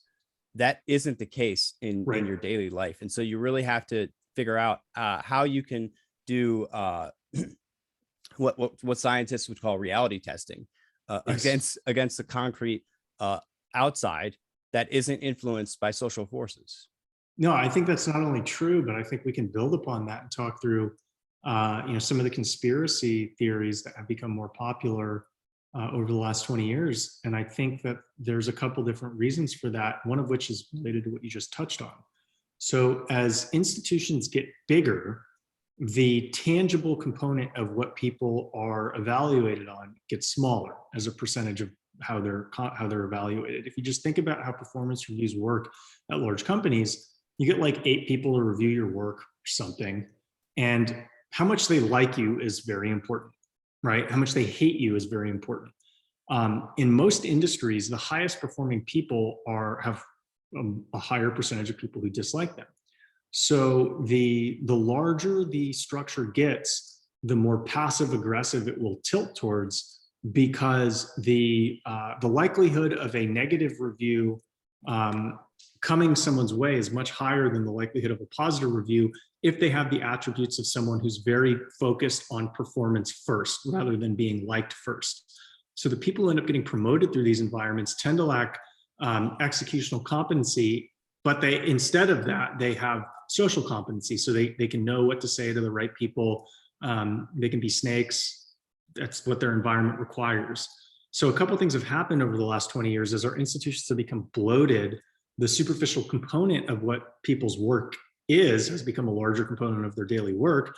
that isn't the case in Right. your daily life. And so you really have to figure out how you can do what scientists would call reality testing Yes. against the concrete uh, outside that isn't influenced by social forces. No, I think that's not only true, but I think we can build upon that and talk through, some of the conspiracy theories that have become more popular over the last 20 years. And I think that there's a couple different reasons for that, one of which is related to what you just touched on. So as institutions get bigger, the tangible component of what people are evaluated on gets smaller as a percentage of how they're evaluated. If you just think about how performance reviews work at large companies, you get like 8 people to review your work or something, and how much they like you is very important, right? How much they hate you is very important. In most industries, the highest performing people have a higher percentage of people who dislike them. So the larger the structure gets, the more passive aggressive it will tilt towards, because the likelihood of a negative review um, coming someone's way is much higher than the likelihood of a positive review if they have the attributes of someone who's very focused on performance first rather than being liked first. So the people who end up getting promoted through these environments tend to lack executional competency, but they, instead of that, they have social competency. So they can know what to say to the right people. They can be snakes. That's what their environment requires. So a couple of things have happened over the last 20 years as our institutions have become bloated. The superficial component of what people's work has become a larger component of their daily work.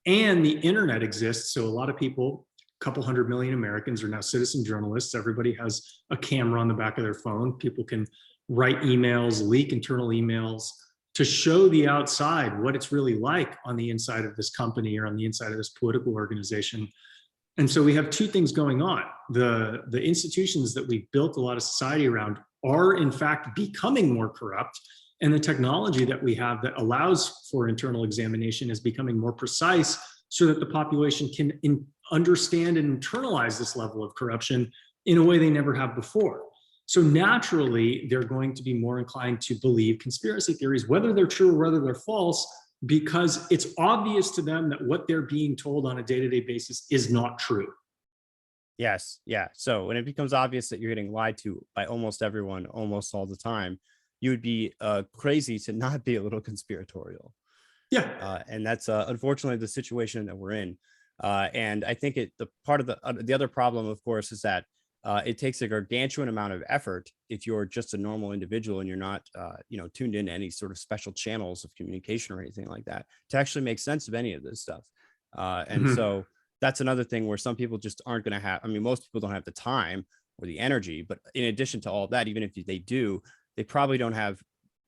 And the internet exists. So a lot of people, a couple 100 million Americans, are now citizen journalists. Everybody has a camera on the back of their phone. People can write emails, leak internal emails to show the outside what it's really like on the inside of this company or on the inside of this political organization. And so we have two things going on. The institutions that we've built a lot of society around are in fact becoming more corrupt. And the technology that we have that allows for internal examination is becoming more precise so that the population can understand and internalize this level of corruption in a way they never have before. So naturally, they're going to be more inclined to believe conspiracy theories, whether they're true or whether they're false, because it's obvious to them that what they're being told on a day-to-day basis is not true. Yes, yeah. So when it becomes obvious that you're getting lied to by almost everyone almost all the time, you would be crazy to not be a little conspiratorial. Yeah. And that's unfortunately the situation that we're in. And I think the part of the other problem, of course, is that it takes a gargantuan amount of effort if you're just a normal individual and you're not, tuned into any sort of special channels of communication or anything like that to actually make sense of any of this stuff. And Mhm. so that's another thing where some people just aren't going to have. I mean, most people don't have the time or the energy, but in addition to all of that, even if they do, they probably don't have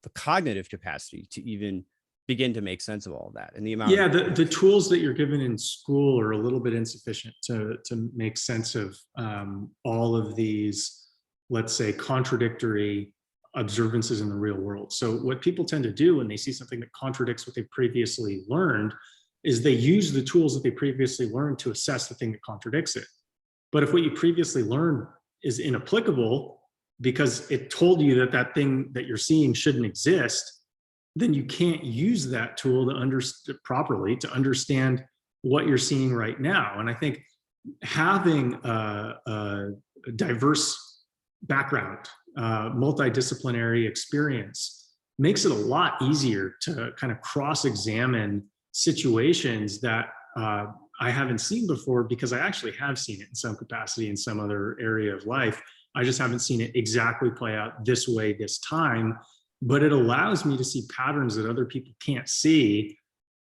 the cognitive capacity to even begin to make sense of all of that and the amount of Yeah, the tools that you're given in school are a little bit insufficient to make sense of all of these, let's say, contradictory observances in the real world. So what people tend to do when they see something that contradicts what they previously learned is they use the tools that they previously learned to assess the thing that contradicts it. But if what you previously learned is inapplicable because it told you that that thing that you're seeing shouldn't exist, then you can't use that tool to properly to understand what you're seeing right now. And I think having a diverse background, multidisciplinary experience makes it a lot easier to kind of cross-examine situations that I haven't seen before, because I actually have seen it in some capacity in some other area of life. I just haven't seen it exactly play out this way this time. but it allows me to see patterns that other people can't see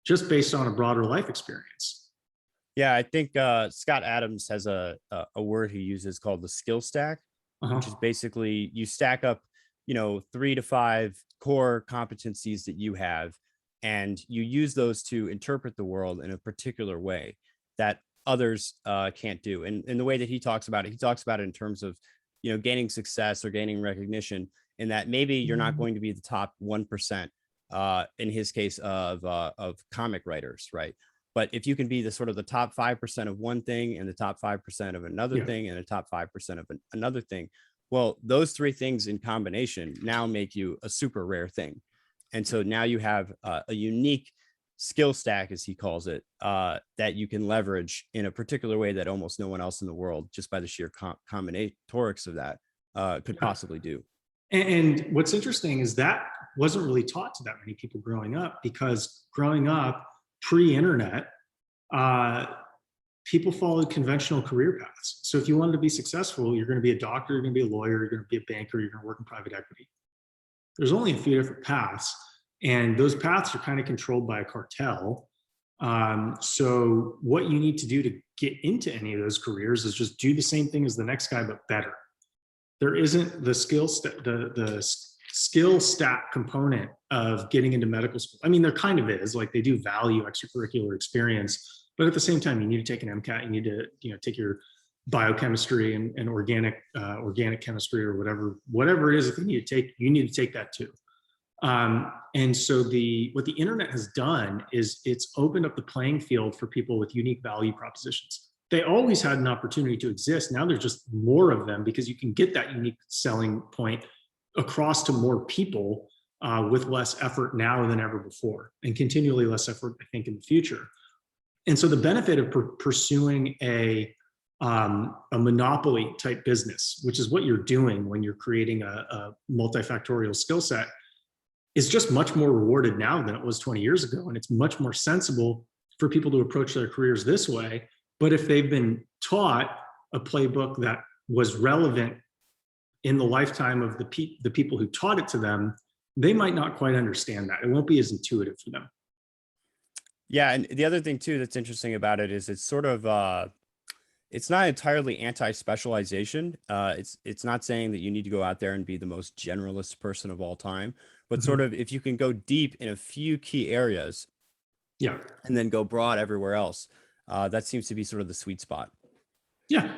just based on a broader life experience. Yeah, I think Scott Adams has a word he uses called the skill stack, which is basically you stack up, 3 to 5 core competencies that you have, and you use those to interpret the world in a particular way that others can't do. And the way that he talks about it in terms of, gaining success or gaining recognition, in that maybe you're not going to be the top 1%, in his case of comic writers, right? But if you can be the sort of the top 5% of one thing and the top 5% of another thing and the top 5% of another thing, well, those 3 things in combination now make you a super rare thing. And so now you have a unique skill stack, as he calls it, that you can leverage in a particular way that almost no one else in the world, just by the sheer combinatorics of that, could possibly do. And what's interesting is that wasn't really taught to that many people growing up, because growing up pre-internet, people followed conventional career paths. So if you wanted to be successful, you're going to be a doctor, you're going to be a lawyer, you're going to be a banker, you're going to work in private equity. There's only a few different paths, and those paths are kind of controlled by a cartel. So what you need to do to get into any of those careers is just do the same thing as the next guy, but better. There isn't the the skill stack component of getting into medical school. I mean, there kind of is, like they do value extracurricular experience, but at the same time, you need to take an MCAT, you need to, take your biochemistry and organic chemistry, or whatever it is that you need to take that too. And so what the internet has done is it's opened up the playing field for people with unique value propositions. They always had an opportunity to exist. Now there's just more of them, because you can get that unique selling point across to more people with less effort now than ever before, and continually less effort, I think, in the future. And so the benefit of pursuing a monopoly type business, which is what you're doing when you're creating a multifactorial skill set, is just much more rewarded now than it was 20 years ago. And it's much more sensible for people to approach their careers this way. But if they've been taught a playbook that was relevant in the lifetime of the people who taught it to them, they might not quite understand that. It won't be as intuitive for them. Yeah, and the other thing too that's interesting about it is it's sort of it's not entirely anti-specialization. It's not saying that you need to go out there and be the most generalist person of all time, but sort of if you can go deep in a few key areas, and then go broad everywhere else, that seems to be sort of the sweet spot. Yeah,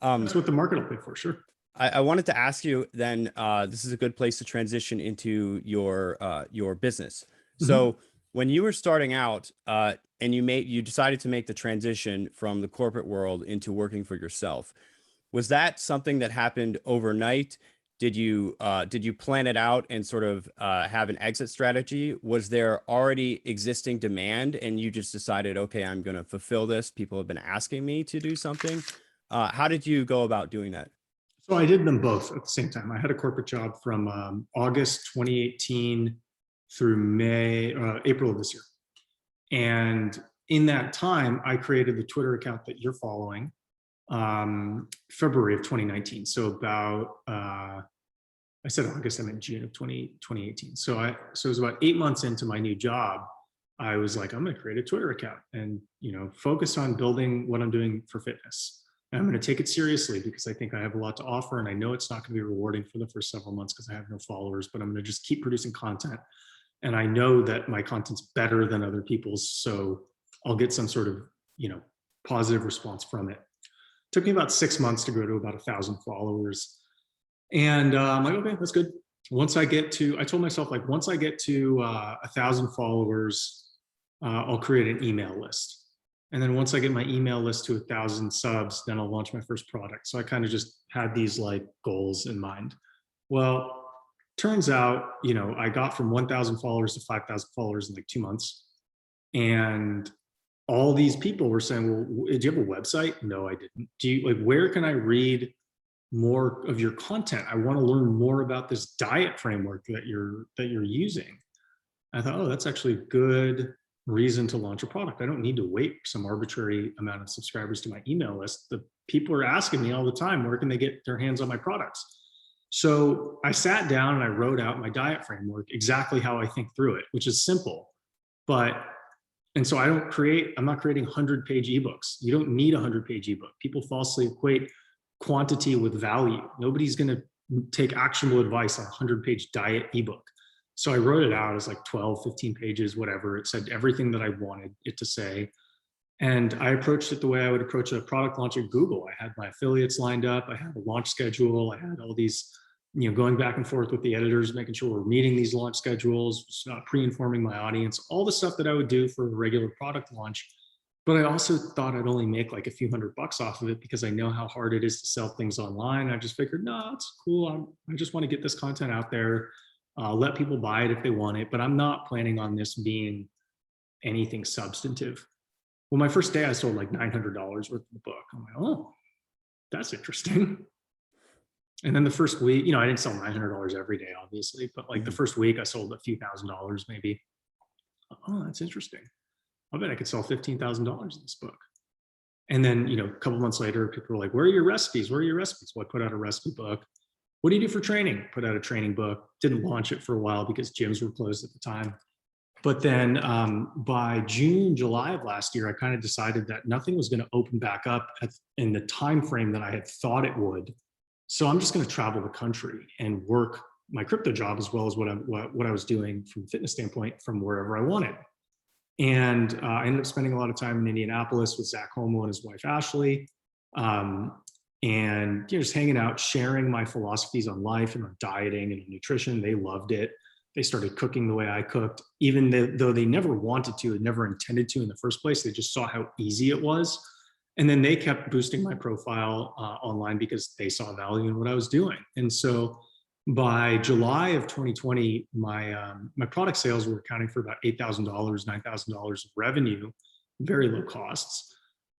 that's what the market will pay for, sure. I wanted to ask you then, this is a good place to transition into your business. So when you were starting out and you decided to make the transition from the corporate world into working for yourself, was that something that happened overnight? Did you plan it out and sort of have an exit strategy? Was there already existing demand and you just decided, okay, I'm going to fulfill this? People have been asking me to do something. How did you go about doing that? So I did them both at the same time. I had a corporate job from August 2018 through April of this year. And in that time, I created the Twitter account that you're following, February of 2019. So about, I said August, I meant June of 2018. So it was about 8 months into my new job. I was like, I'm going to create a Twitter account and, focus on building what I'm doing for fitness. And I'm going to take it seriously because I think I have a lot to offer. And I know it's not going to be rewarding for the first several months because I have no followers, but I'm going to just keep producing content. And I know that my content's better than other people's. So I'll get some sort of, positive response from it. Took me about 6 months to go to about 1,000 followers. And I'm like, okay, that's good. I told myself, like, once I get to 1,000 followers, I'll create an email list. And then once I get my email list to 1,000 subs, then I'll launch my first product. So I kind of just had these like goals in mind. Well, turns out, I got from 1,000 followers to 5,000 followers in like 2 months. And all these people were saying, well, do you have a website? No, I didn't. Where can I read more of your content? I want to learn more about this diet framework that you're using. I thought, oh, that's actually a good reason to launch a product. I don't need to wait for some arbitrary amount of subscribers to my email list. The people are asking me all the time, where can they get their hands on my products? So I sat down and I wrote out my diet framework, exactly how I think through it, which is simple. But, and so I'm not creating 100-page ebooks. You don't need a 100-page ebook. People falsely equate quantity with value. Nobody's going to take actionable advice on a 100-page diet ebook. So I wrote it out as like 12, 15 pages, whatever. It said everything that I wanted it to say. And I approached it the way I would approach a product launch at Google. I had my affiliates lined up. I had a launch schedule. I had all these, going back and forth with the editors, making sure we're meeting these launch schedules, pre-informing my audience, all the stuff that I would do for a regular product launch. But I also thought I'd only make like a few $100 off of it because I know how hard it is to sell things online. I just figured, no, it's cool. I just want to get this content out there, let people buy it if they want it. But I'm not planning on this being anything substantive. Well, my first day I sold like $900 worth of the book. I'm like, oh, that's interesting. And then the first week, I didn't sell $900 every day, obviously, but like the first week I sold a few $1,000s maybe. Oh, that's interesting. I bet I could sell $15,000 in this book. And then, a couple months later, people were like, where are your recipes? Where are your recipes? Well, I put out a recipe book. What do you do for training? Put out a training book. Didn't launch it for a while because gyms were closed at the time. But then by June, July of last year, I kind of decided that nothing was going to open back up in the time frame that I had thought it would. So I'm just going to travel the country and work my crypto job as well as what I was doing from a fitness standpoint from wherever I wanted. And I ended up spending a lot of time in Indianapolis with Zach Homo and his wife, Ashley. And just hanging out, sharing my philosophies on life and on dieting and nutrition. They loved it. They started cooking the way I cooked, even though they never wanted to and never intended to in the first place. They just saw how easy it was. And then they kept boosting my profile online because they saw value in what I was doing. And so by July of 2020, my product sales were accounting for about $8,000, $9,000 of revenue, very low costs.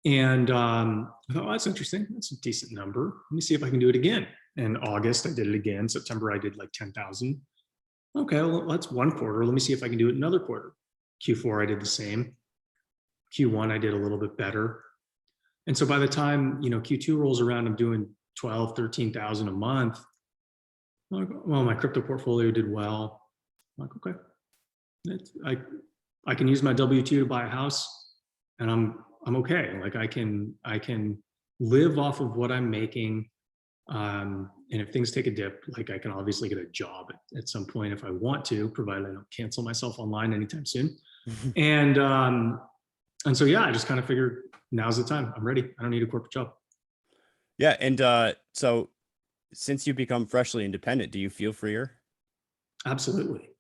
And I thought, that's interesting. That's a decent number. Let me see if I can do it again. In August, I did it again. September, I did like 10,000. Okay, well, that's one quarter. Let me see if I can do it another quarter. Q4, I did the same. Q1, I did a little bit better. And so by the time, Q2 rolls around, I'm doing 12, 13,000 a month. Well, my crypto portfolio did well. I'm like, okay, I can use my W-2 to buy a house and I'm okay. Like I can live off of what I'm making. And if things take a dip, like I can obviously get a job at some point if I want to, provided I don't cancel myself online anytime soon. And so, yeah, I just kind of figured now's the time. I'm ready. I don't need a corporate job. Yeah. And so since you become freshly independent, do you feel freer? Absolutely.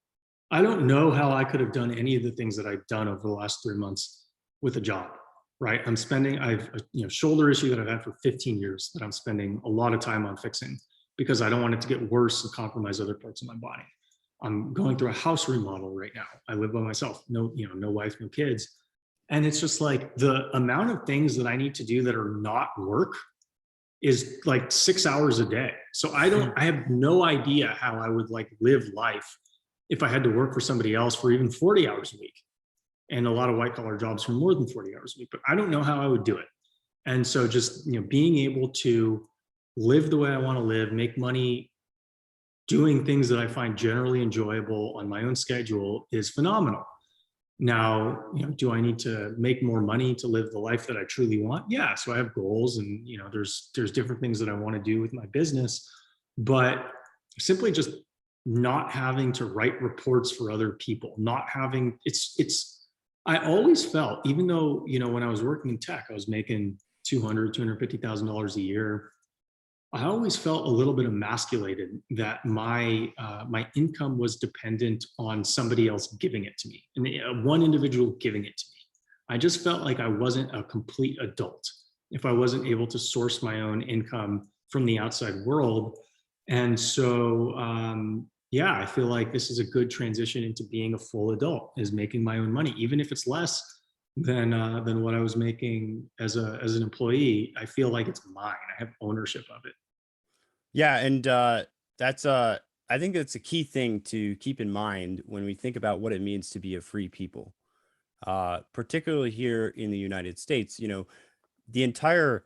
I don't know how I could have done any of the things that I've done over the last 3 months with a job, right? I've a shoulder issue that I've had for 15 years that I'm spending a lot of time on fixing because I don't want it to get worse and compromise other parts of my body. I'm going through a house remodel right now. I live by myself, no wife, no kids. And it's just like the amount of things that I need to do that are not work is like 6 hours a day. So I have no idea how I would like live life if I had to work for somebody else for even 40 hours a week. And a lot of white collar jobs for more than 40 hours a week, but I don't know how I would do it. And so just, being able to live the way I want to live, make money, doing things that I find generally enjoyable on my own schedule is phenomenal. Now, do I need to make more money to live the life that I truly want? Yeah. So I have goals and, there's different things that I want to do with my business, but simply just not having to write reports for other people, not having, I always felt, even though, when I was working in tech, I was making $250,000 a year. I always felt a little bit emasculated that my income was dependent on somebody else giving it to me, and one individual giving it to me. I just felt like I wasn't a complete adult if I wasn't able to source my own income from the outside world. And so, I feel like this is a good transition into being a full adult, is making my own money, even if it's less than what I was making as an employee. I feel like it's mine. I have ownership of it. Yeah. And that's I think that's a key thing to keep in mind when we think about what it means to be a free people, particularly here in the United States. The entire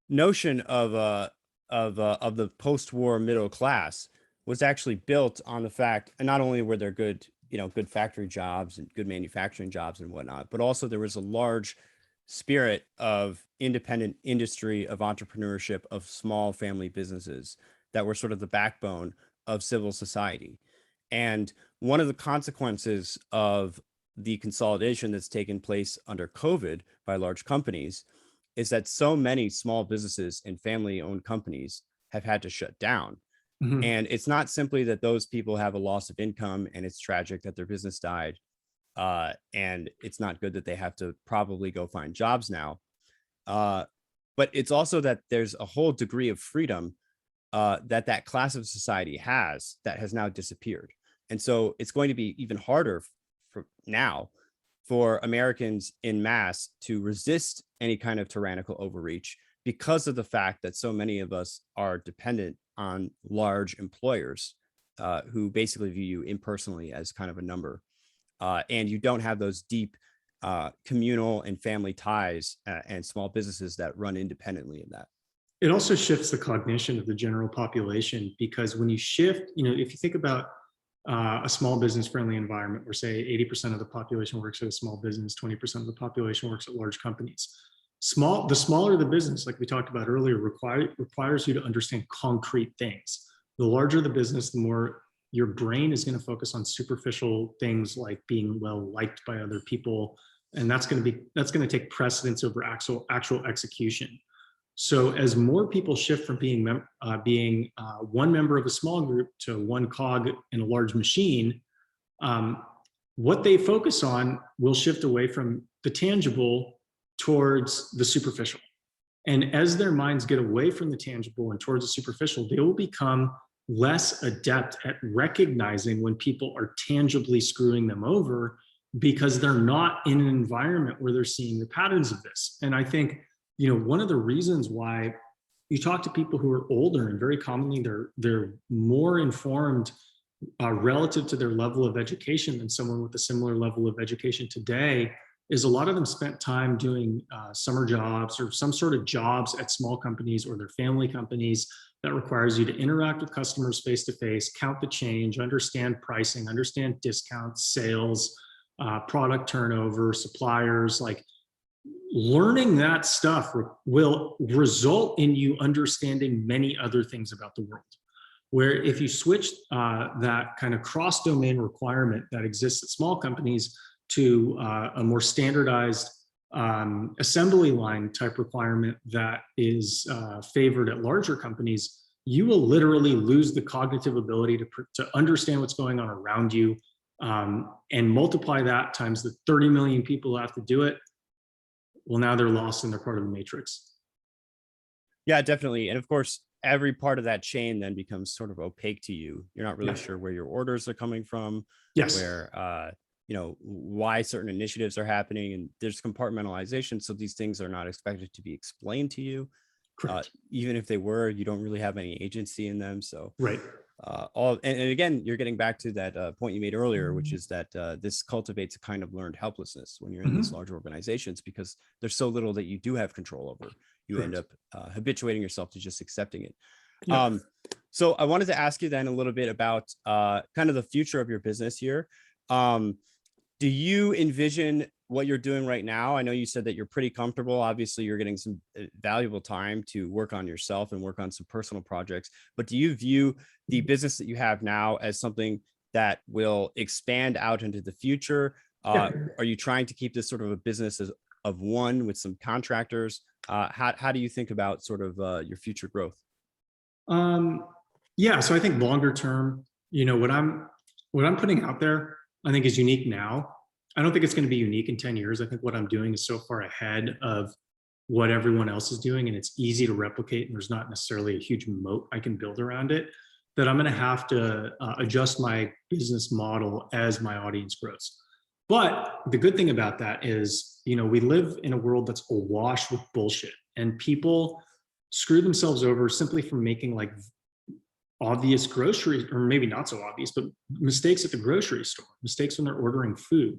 notion of of the post-war middle class was actually built on the fact, and not only were there good, good factory jobs and good manufacturing jobs and whatnot, but also there was a large spirit of independent industry, of entrepreneurship, of small family businesses that were sort of the backbone of civil society. And one of the consequences of the consolidation that's taken place under COVID by large companies is that so many small businesses and family-owned companies have had to shut down. Mhm. And it's not simply that those people have a loss of income and it's tragic that their business died, and it's not good that they have to probably go find jobs now. But it's also that there's a whole degree of freedom that class of society that has now disappeared. And so it's going to be even harder for now for Americans in mass to resist any kind of tyrannical overreach because of the fact that so many of us are dependent on large employers who basically view you impersonally as kind of a number. And you don't have those deep communal and family ties and small businesses that run independently of that. It also shifts the cognition of the general population, because when you shift, if you think about a small business friendly environment where say 80% of the population works at a small business, 20% of the population works at large companies. The smaller the business, like we talked about earlier, requires you to understand concrete things. The larger the business, the more your brain is going to focus on superficial things like being well liked by other people. And that's going to take precedence over actual execution. So as more people shift from being one member of a small group to one cog in a large machine, what they focus on will shift away from the tangible towards the superficial. And as their minds get away from the tangible and towards the superficial, they will become less adept at recognizing when people are tangibly screwing them over, because they're not in an environment where they're seeing the patterns of this. And I think, one of the reasons why you talk to people who are older, and very commonly they're more informed relative to their level of education than someone with a similar level of education today, is a lot of them spent time doing summer jobs or some sort of jobs at small companies or their family companies that requires you to interact with customers face to face, count the change, understand pricing, understand discounts, sales, product turnover, suppliers. Like, learning that stuff will result in you understanding many other things about the world. Where if you switch that kind of cross-domain requirement that exists at small companies to a more standardized assembly line type requirement that is favored at larger companies, you will literally lose the cognitive ability to understand what's going on around you, and multiply that times the 30 million people who have to do it. Well, now they're lost and they're part of the matrix. Yeah, definitely. And of course, every part of that chain then becomes sort of opaque to you. You're not really sure where your orders are coming from, where, why certain initiatives are happening, and there's compartmentalization. So these things are not expected to be explained to you. Even if they were, you don't really have any agency in them. So and again, you're getting back to that point you made earlier, which is that this cultivates a kind of learned helplessness when you're in these large organizations, because there's so little that you do have control over. You end up habituating yourself to just accepting it. So I wanted to ask you then a little bit about kind of the future of your business here. Do you envision what you're doing right now? I know you said that you're pretty comfortable. Obviously, you're getting some valuable time to work on yourself and work on some personal projects. But do you view the business that you have now as something that will expand out into the future? Are you trying to keep this sort of a business of one with some contractors? How do you think about sort of your future growth? So I think longer term, what I'm putting out there, I think is unique now. I don't think it's going to be unique in 10 years. I think what I'm doing is so far ahead of what everyone else is doing, and it's easy to replicate, and there's not necessarily a huge moat I can build around it, that I'm going to have to adjust my business model as my audience grows. But the good thing about that is, we live in a world that's awash with bullshit, and people screw themselves over simply from making like obvious grocery, or maybe not so obvious, but mistakes at the grocery store, mistakes when they're ordering food.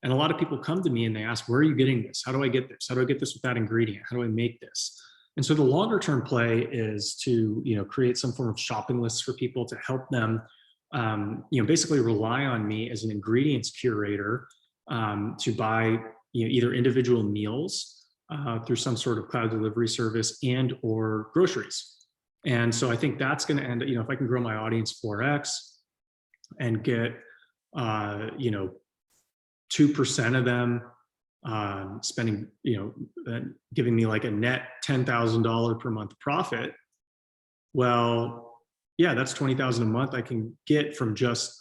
And a lot of people come to me and they ask, where are you getting this? How do I get this? How do I get this with that ingredient? How do I make this? And so the longer term play is to, create some form of shopping lists for people to help them, basically rely on me as an ingredients curator, to buy, either individual meals through some sort of cloud delivery service and or groceries. And so I think that's going to end, if I can grow my audience 4x and get, 2% of them spending, giving me like a net $10,000 per month profit. Well, yeah, that's 20,000 a month I can get from just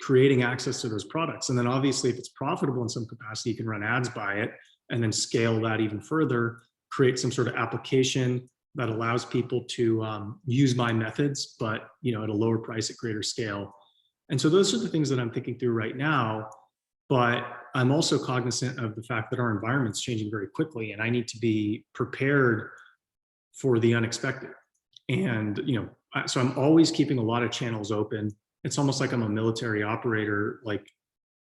creating access to those products. And then obviously if it's profitable in some capacity, you can run ads by it and then scale that even further, create some sort of application that allows people to use my methods, but at a lower price at greater scale. And so those are the things that I'm thinking through right now. But I'm also cognizant of the fact that our environment's changing very quickly, and I need to be prepared for the unexpected. And so I'm always keeping a lot of channels open. It's almost like I'm a military operator, like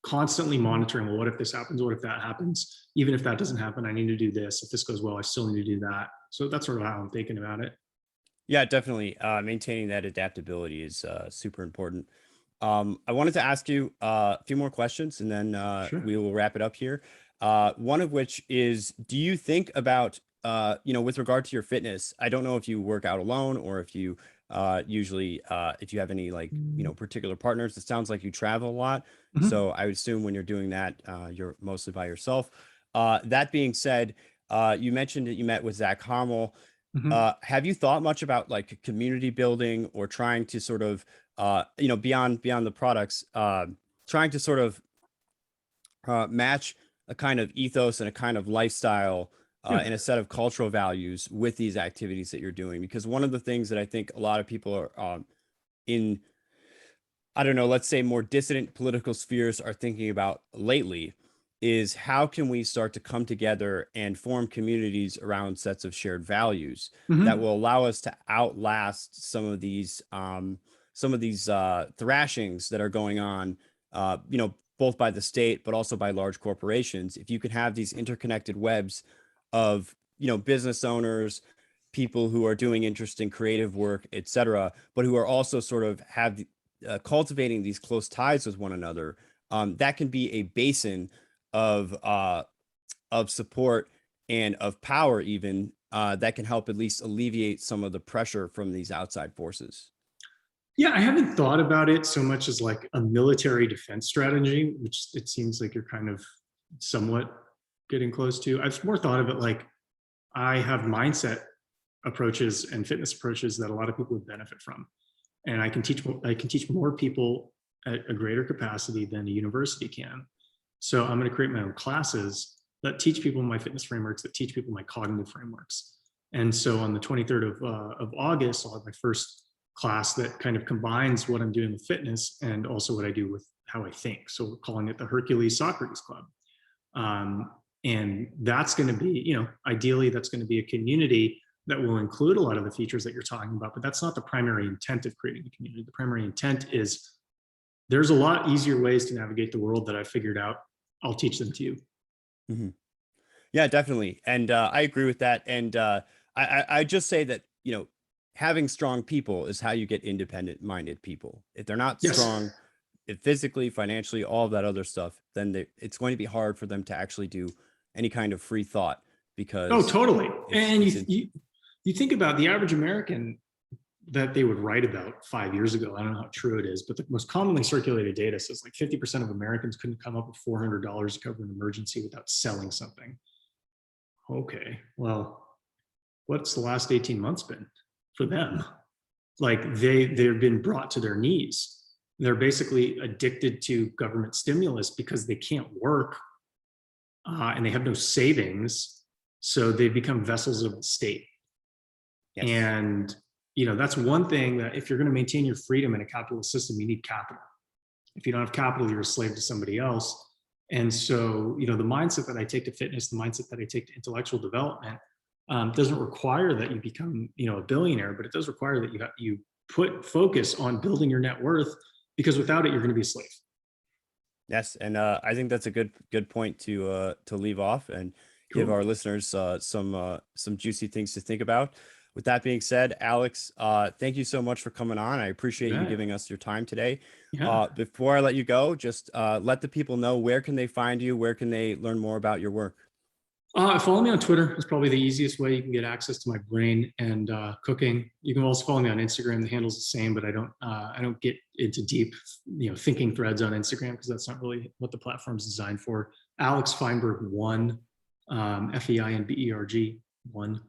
constantly monitoring, well, what if this happens? What if that happens? Even if that doesn't happen, I need to do this. If this goes well, I still need to do that. So that's sort of how I'm thinking about it. Yeah, definitely. Maintaining that adaptability is super important. I wanted to ask you a few more questions, and then Sure. we will wrap it up here. One of which is, do you think about, with regard to your fitness, I don't know if you work out alone or if you usually, if you have any particular partners. It sounds like you travel a lot. Mhm. So I would assume when you're doing that, you're mostly by yourself. That being said, you mentioned that you met with Zach Hommel. Mhm. Have you thought much about like community building or trying to sort of, beyond the products, trying to sort of match a kind of ethos and a kind of lifestyle Yeah. and a set of cultural values with these activities that you're doing? Because one of the things that I think a lot of people are in, I don't know, let's say more dissident political spheres are thinking about lately is how can we start to come together and form communities around sets of shared values that Mhm. will allow us to outlast some of these thrashings that are going on, both by the state but also by large corporations. If you can have these interconnected webs of business owners, people who are doing interesting creative work, et cetera, but who are also sort of have cultivating these close ties with one another, that can be a basin of support and of power, even that can help at least alleviate some of the pressure from these outside forces. Yeah, I haven't thought about it so much as like a military defense strategy, which it seems like you're kind of somewhat getting close to. I've more thought of it like I have mindset approaches and fitness approaches that a lot of people would benefit from. And I can teach more people at a greater capacity than a university can. So I'm going to create my own classes that teach people my fitness frameworks, that teach people my cognitive frameworks. And so on the 23rd of August, I'll have my first class that kind of combines what I'm doing with fitness and also what I do with how I think. So we're calling it the Hercules Socrates Club. And that's going to be, ideally that's going to be a community that will include a lot of the features that you're talking about, but that's not the primary intent of creating a community. The primary intent is there's a lot easier ways to navigate the world that I've figured out. I'll teach them to you. Mm-hmm. Yeah, definitely. And I agree with that. And I just say that, having strong people is how you get independent minded people. If they're not Yes. strong, if physically, financially, all of that other stuff, then it's going to be hard for them to actually do any kind of free thought because. Oh, totally. And it's you think about the average American that they would write about 5 years ago. I don't know how true it is, but the most commonly circulated data says like 50% of Americans couldn't come up with $400 to cover an emergency without selling something. Okay, well, what's the last 18 months been for them? Like they've been brought to their knees. They're basically addicted to government stimulus because they can't work and they have no savings. So they become vessels of the state. Yes. And that's one thing that if you're going to maintain your freedom in a capitalist system, you need capital. If you don't have capital, you're a slave to somebody else. And so, the mindset that I take to fitness, the mindset that I take to intellectual development, doesn't require that you become, a billionaire, but it does require that you put focus on building your net worth, because without it, you're going to be a slave. Yes, and I think that's a good point to leave off. And give Cool. our listeners some juicy things to think about. With that being said, Alex, thank you so much for coming on. I appreciate you giving us your time today. Yeah. Before I let you go, just let the people know, where can they find you? Where can they learn more about your work? Follow me on Twitter. It's probably the easiest way you can get access to my brain and cooking. You can also follow me on Instagram. The handle's the same, but I don't get into deep, thinking threads on Instagram, because that's not really what the platform's designed for. Alex Feinberg 1, Feinberg 1.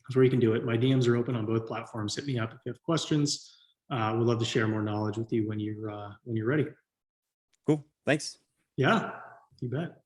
That's where you can do it. My DMs are open on both platforms. Hit me up if you have questions. We'd love to share more knowledge with you when you're ready. Cool. Thanks. Yeah, you bet.